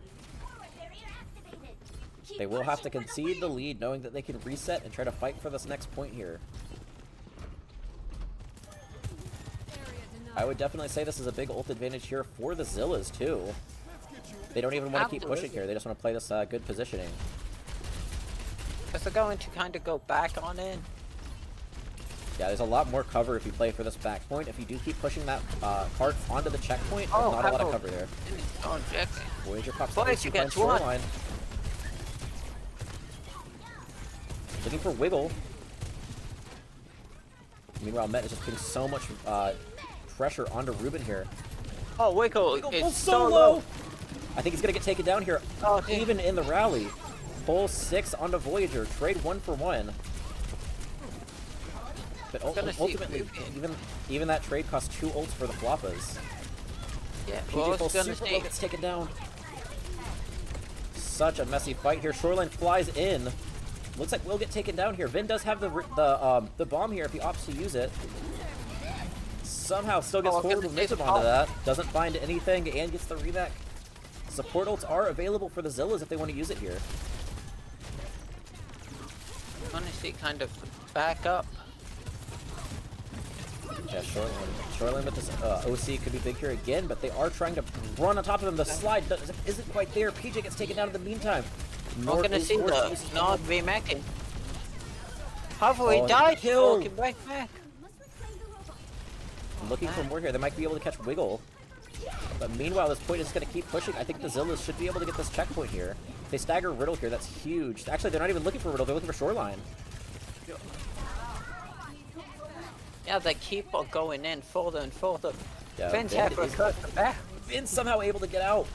Speaker 1: They will have to concede the lead, knowing that they can reset and try to fight for this next point here. I would definitely say this is a big ult advantage here for the Zillas, too. They don't even want to keep pushing here. They just want to play this good positioning.
Speaker 3: Because they're going to kind of go back on in.
Speaker 1: Yeah, there's a lot more cover if you play for this back point. If you do keep pushing that cart onto the checkpoint, there's not a lot of cover there.
Speaker 3: Oh,
Speaker 1: Voyager pops
Speaker 3: Voyager gets one.
Speaker 1: Shoreline. Looking for Wiggle. Meanwhile, Met is just putting so much pressure onto Ruben here.
Speaker 3: Oh, Wiggle is so
Speaker 1: low. I think he's going to get taken down here,
Speaker 3: oh,
Speaker 1: even in the rally. Full 6 onto Voyager. Trade 1 for 1. But ultimately, even that trade costs 2 ults for the Floppas.
Speaker 3: Yeah,
Speaker 1: PJ Full super low gets taken down. Such a messy fight here. Shoreline flies in. Looks like we'll get taken down here. Vin does have the bomb here if he opts to use it. Somehow still gets forward momentum onto that. Doesn't find anything and gets the remech. Support ults are available for the Zillas if they want to use it here.
Speaker 3: Honestly, kind of back up.
Speaker 1: Yeah, Shoreline with this OC could be big here again, but they are trying to run on top of him. The slide isn't quite there. PJ gets taken down in the meantime.
Speaker 3: We're gonna see the Nord remacking. Halfway died.
Speaker 1: Kill.
Speaker 3: Back.
Speaker 1: Looking for more here. They might be able to catch Wiggle. But meanwhile, this point is going to keep pushing. I think the Zillas should be able to get this checkpoint here. If they stagger Riddle here, that's huge. Actually, they're not even looking for Riddle. They're looking for Shoreline.
Speaker 3: Yeah, they keep on going in further and further.
Speaker 1: Yeah,
Speaker 3: Vin's
Speaker 1: somehow able to get out.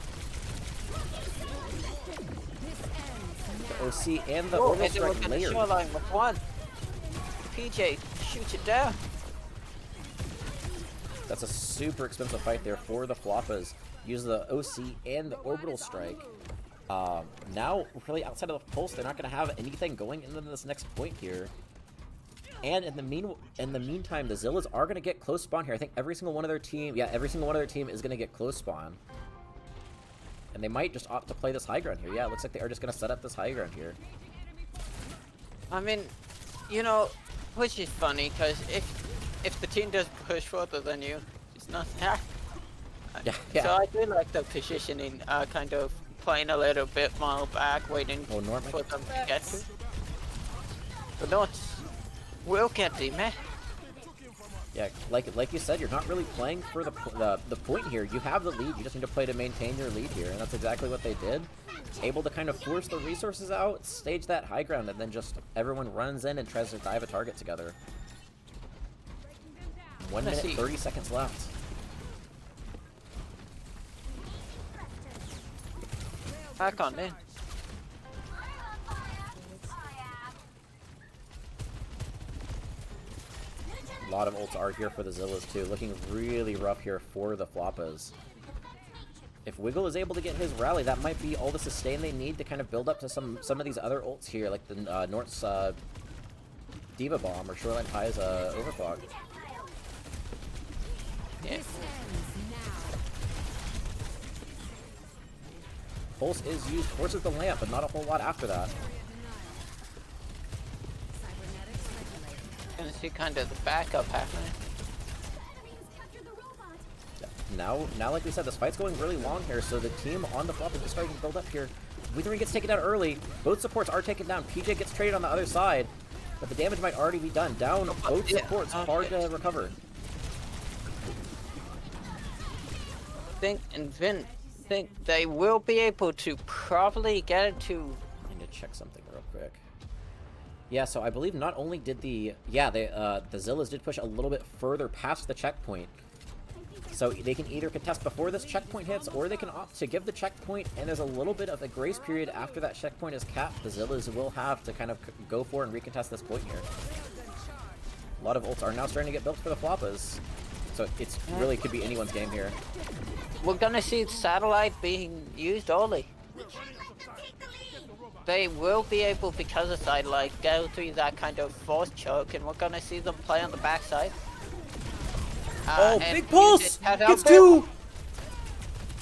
Speaker 1: OC and the
Speaker 3: Oh,
Speaker 1: orbital
Speaker 3: and then we're
Speaker 1: strike
Speaker 3: gonna
Speaker 1: layered.
Speaker 3: shoreline with one. PJ shoots it down.
Speaker 1: That's a super expensive fight there for the Floppas. Use the OC and the orbital strike. Now, really outside of the pulse, they're not going to have anything going into this next point here. And in the meantime, the Zillas are going to get close spawn here. I think every single one of their team, is going to get close spawn. And they might just opt to play this high ground here. Yeah, it looks like they are just going to set up this high ground here.
Speaker 3: I mean, you know, which is funny because if the team does push further than you, it's not that.
Speaker 1: Yeah.
Speaker 3: So I do like the positioning, kind of playing a little bit more back, waiting
Speaker 1: Oh, Nort
Speaker 3: for
Speaker 1: might
Speaker 3: them to get to. But Nort will get the man.
Speaker 1: Yeah, like you said, you're not really playing for the point here. You have the lead. You just need to play to maintain your lead here, and that's exactly what they did. Able to kind of force the resources out, stage that high ground, and then just everyone runs in and tries to dive a target together. 1 minute, 30 seconds left.
Speaker 3: Back on in.
Speaker 1: A lot of ults are here for the Zillas too. Looking really rough here for the Floppas. If Wiggle is able to get his rally, that might be all the sustain they need to kind of build up to some of these other ults here, like the Nort's Diva Bomb or Shoreline Pi's Overclock.
Speaker 3: Yeah.
Speaker 1: Pulse is used, forces the lamp, but not a whole lot after that.
Speaker 3: Gonna see kind of the backup happening.
Speaker 1: Now, like we said, this fight's going really long here, so the team on the Floppas is starting to build up here. Withering gets taken down early. Both supports are taken down. PJ gets traded on the other side, but the damage might already be done. Down both supports, hard to recover.
Speaker 3: Think they will be able to probably get it to.
Speaker 1: I need to check something real quick. Yeah, so I believe not only did the Zillas did push a little bit further past the checkpoint. So they can either contest before this checkpoint hits, or they can opt to give the checkpoint, and there's a little bit of a grace period after that checkpoint is capped. The Zillas will have to kind of go for and recontest this point here. A lot of ults are now starting to get built for the Floppas. So it's really could be anyone's game here.
Speaker 3: We're gonna see satellite being used only. They will be able, because of satellite, go through that kind of force choke, and we're gonna see them play on the backside.
Speaker 1: Oh, big pulse! Gets two!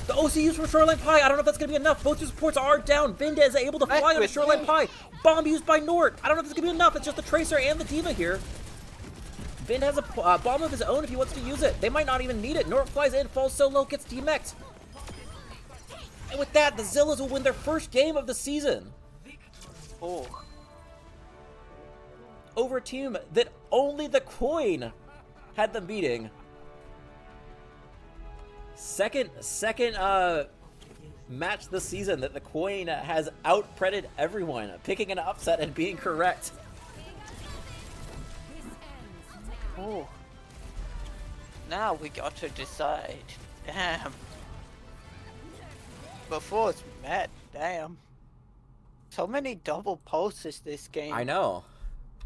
Speaker 1: The OC used for Shoreline Pie. I don't know if that's going to be enough. Both supports are down. Vinda is able to fly on a Shoreline Pie. Bomb used by Nort. I don't know if it's going to be enough. It's just the Tracer and the Diva here. Vinda has a bomb of his own if he wants to use it. They might not even need it. Nort flies in, falls so low, gets demeched. And with that, the Zillas will win their first game of the season.
Speaker 3: Oh.
Speaker 1: Over a team that only the coin had them beating. Second match this season that the coin has outpretted everyone, picking an upset and being correct.
Speaker 3: Oh. Now we got to decide. Damn. Before it's Matt, damn. So many double pulses this game.
Speaker 1: I know.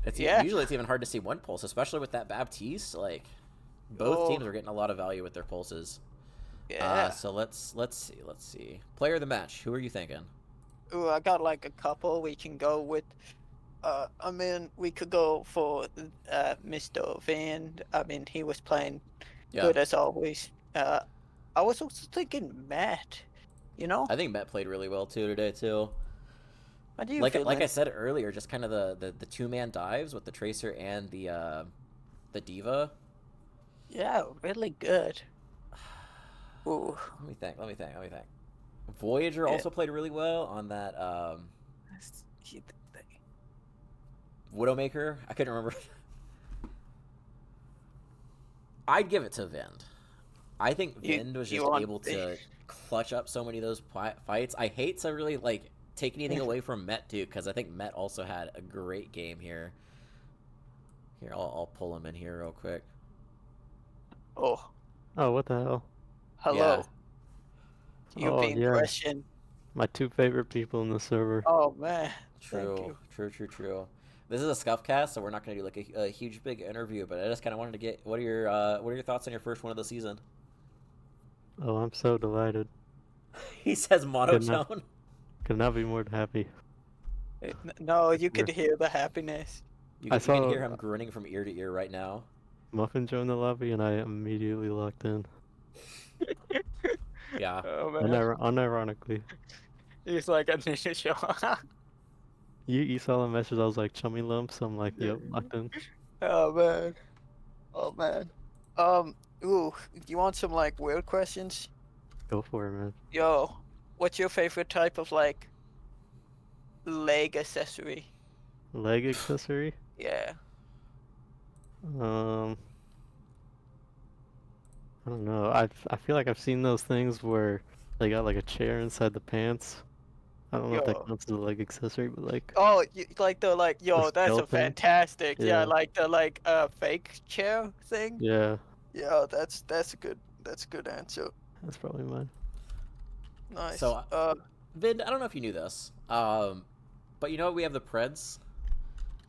Speaker 1: Usually it's even hard to see one pulse, especially with that Baptiste. Like, both teams are getting a lot of value with their pulses.
Speaker 3: Yeah.
Speaker 1: So let's see. Player of the match. Who are you thinking?
Speaker 3: Ooh, I got like a couple we can go with. I mean, we could go for Mr. Van. I mean, he was playing good as always. I was also thinking Matt. You know?
Speaker 1: I think Matt played really well today too.
Speaker 3: What do you
Speaker 1: like I said earlier, just kind of the two-man dives with the Tracer and the Diva.
Speaker 3: Yeah, really good. Ooh.
Speaker 1: Let me think. Voyager also played really well on that Widowmaker. I couldn't remember. I'd give it to Vind. I think Vind was just able to clutch up so many of those fights. I hate to really take anything away from Met too, because I think Met also had a great game here. Here, I'll pull him in here real quick.
Speaker 4: Oh, what the hell?
Speaker 3: Hello.
Speaker 1: Yeah.
Speaker 3: You're being questioned.
Speaker 4: My two favorite people in the server.
Speaker 3: Oh man.
Speaker 1: True. True. This is a scuff cast, so we're not gonna do like a huge big interview. But I just kind of wanted to get what are your thoughts on your first one of the season?
Speaker 4: Oh, I'm so delighted.
Speaker 1: He says monotone.
Speaker 4: Could not be more happy.
Speaker 3: No, you could hear the happiness.
Speaker 1: You
Speaker 4: I
Speaker 1: can
Speaker 4: saw-
Speaker 1: hear him grinning from ear to ear right now.
Speaker 4: Muffin joined the lobby, and I immediately locked in.
Speaker 1: Yeah.
Speaker 3: Oh man,
Speaker 4: Unironically.
Speaker 3: he's like a ninja.
Speaker 4: You saw the message. I was like, chummy lumps. I'm like, yep, locked in.
Speaker 3: Oh man. Ooh, you want some like weird questions?
Speaker 4: Go for it, man.
Speaker 3: Yo, what's your favorite type of like leg accessory?
Speaker 4: Leg accessory?
Speaker 3: Yeah.
Speaker 4: I don't know. I feel like I've seen those things where they got like a chair inside the pants. I don't know if
Speaker 3: Yo.
Speaker 4: that counts as a leg accessory, but like
Speaker 3: Oh, like the like, yo,
Speaker 4: The
Speaker 3: that's a
Speaker 4: skeleton?
Speaker 3: fantastic. Yeah,
Speaker 4: Yeah.
Speaker 3: like the fake chair thing.
Speaker 4: yeah,
Speaker 3: Yeah, that's a good answer.
Speaker 4: that's probably mine.
Speaker 3: Nice.
Speaker 1: So, Vid, I don't know if you knew this, but you know we have the Preds.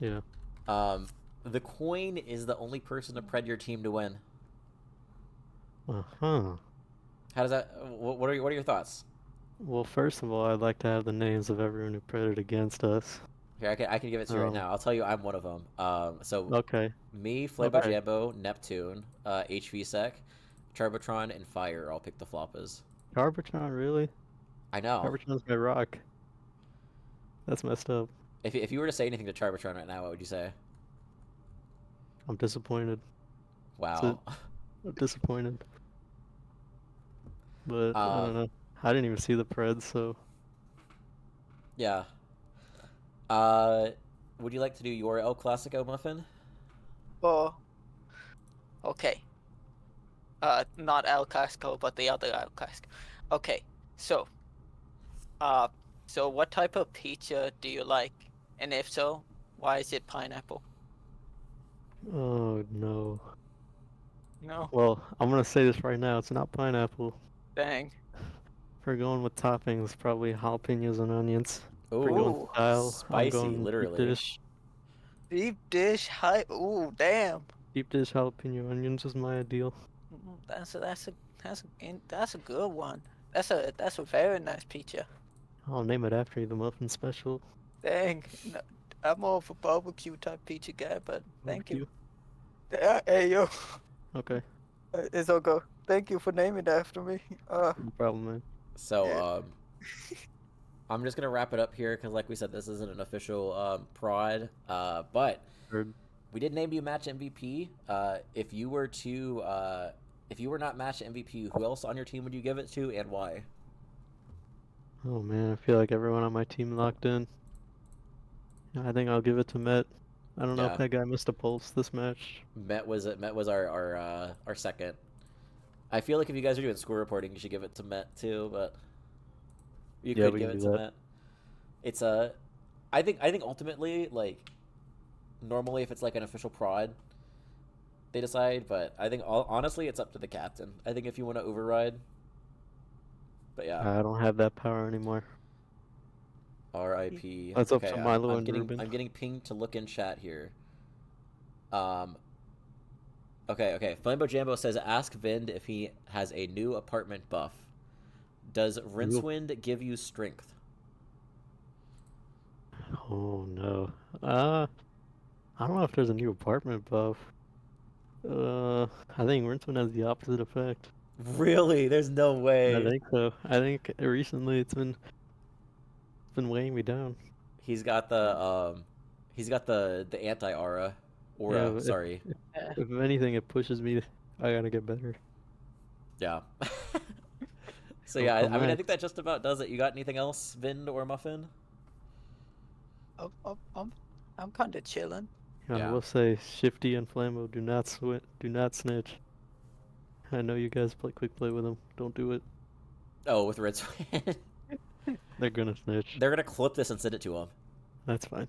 Speaker 4: Yeah.
Speaker 1: The coin is the only person to pred your team to win.
Speaker 4: Uh-huh.
Speaker 1: How does that? What are your thoughts?
Speaker 4: Well, first of all, I'd like to have the names of everyone who predded against us.
Speaker 1: Here, I can give it to you right now. I'll tell you, I'm one of them. So
Speaker 4: Okay.
Speaker 1: me, Floppas,
Speaker 3: Okay.
Speaker 1: Jambo, Neptune, HVSec, Charbotron, and Fire all pick the Floppas.
Speaker 4: Carbotron, really?
Speaker 1: I know.
Speaker 4: Carbotron's my rock. That's messed up.
Speaker 1: If you were to say anything to Charbotron right now, what would you say?
Speaker 4: I'm disappointed.
Speaker 1: Wow.
Speaker 4: I'm disappointed. But I don't
Speaker 1: Um,
Speaker 4: know. I didn't even see the Preds, so
Speaker 1: Yeah. Would you like to do your El Clasico, Muffin?
Speaker 3: oh, okay. Not El Casco, but the other El Casco. Okay, so, so what type of pizza do you like? And if so, why is it pineapple?
Speaker 4: oh no.
Speaker 3: No,
Speaker 4: Well, I'm gonna say this right now. It's not pineapple.
Speaker 3: dang.
Speaker 4: If we're going with toppings, probably jalapenos and onions. If we're
Speaker 1: Ooh,
Speaker 4: going
Speaker 3: Ooh,
Speaker 4: style, I'm
Speaker 1: spicy,
Speaker 4: going deep
Speaker 1: literally.
Speaker 4: dish.
Speaker 3: Deep dish, high. Ooh, damn.
Speaker 4: Deep dish jalapeno onions is my ideal.
Speaker 3: That's a good one. That's a very nice pizza.
Speaker 4: I'll name it after you, the muffin special.
Speaker 3: Dang. No, I'm more of a barbecue type pizza guy, but thank you.
Speaker 4: Barbecue.
Speaker 3: Hey yo,
Speaker 4: Okay,
Speaker 3: it's all go. Thank you for naming it after me.
Speaker 4: no problem, man.
Speaker 1: So,
Speaker 3: Yeah.
Speaker 1: I'm just gonna wrap it up here because, like we said, this isn't an official prod. But
Speaker 4: Heard.
Speaker 1: we did name you match MVP. If you were not match MVP, who else on your team would you give it to, and why?
Speaker 4: Oh man, I feel like everyone on my team locked in. I think I'll give it to Met. I don't know
Speaker 1: Yeah.
Speaker 4: if that guy missed a pulse this match.
Speaker 1: Met was our second. I feel like if you guys are doing score reporting, you should give it to Met too, but you
Speaker 4: Yeah,
Speaker 1: could
Speaker 4: we
Speaker 1: give
Speaker 4: can
Speaker 1: it
Speaker 4: do
Speaker 1: to
Speaker 4: that.
Speaker 1: Met. It's I think ultimately, like, normally if it's like an official prod, they decide, but I think honestly it's up to the captain. I think if you want to override, but yeah,
Speaker 4: I don't have that power anymore.
Speaker 1: R.I.P.
Speaker 4: That's up
Speaker 1: Okay,
Speaker 4: to Milo
Speaker 1: I'm
Speaker 4: and
Speaker 1: getting
Speaker 4: Ruben.
Speaker 1: I'm getting pinged to look in chat here. Okay. Flambo Jambo says, ask Vind if he has a new apartment buff. Does Rincewind give you strength?
Speaker 4: Oh no. I don't know if there's a new apartment buff. I think Rincewind has the opposite effect.
Speaker 1: Really? There's no way.
Speaker 4: I think so. I think recently it's been weighing me down.
Speaker 1: He's got the anti-aura. Aura,
Speaker 4: Yeah, but
Speaker 1: sorry.
Speaker 4: If anything, it pushes me. I gotta get better.
Speaker 1: Yeah. So
Speaker 4: Oh,
Speaker 1: yeah, I mean, I
Speaker 4: nice.
Speaker 1: think that just about does it. You got anything else, Vind or Muffin?
Speaker 3: I'm kind of chilling.
Speaker 4: I
Speaker 1: Yeah.
Speaker 4: will say, Shifty and Flammo do not snitch. I know you guys play quick play with them. Don't do it.
Speaker 1: Oh, with Rincewind.
Speaker 4: They're gonna snitch.
Speaker 1: They're gonna clip this and send it to him.
Speaker 4: That's fine.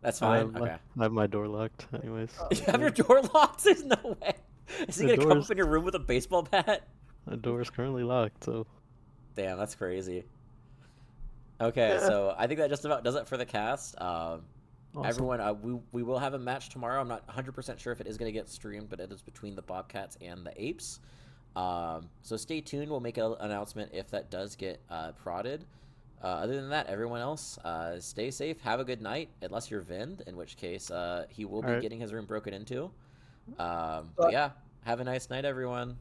Speaker 1: That's fine.
Speaker 4: I
Speaker 1: Okay.
Speaker 4: have my door locked, anyways.
Speaker 1: You have your door locked? There's no way. Is he
Speaker 4: The
Speaker 1: gonna come
Speaker 4: door's-
Speaker 1: up in your room with a baseball bat?
Speaker 4: The door is currently locked, so
Speaker 1: Damn, that's crazy. Okay, so I think that just about does it for the cast.
Speaker 4: Awesome.
Speaker 1: Everyone, we will have a match tomorrow. I'm not 100% sure if it is going to get streamed, but it is between the Bobcats and the Apes. So stay tuned. We'll make an announcement if that does get prodded. Other than that, everyone else, stay safe. Have a good night, unless you're Vind, in which case he will be
Speaker 4: Alright.
Speaker 1: getting his room broken into. But yeah, have a nice night, everyone.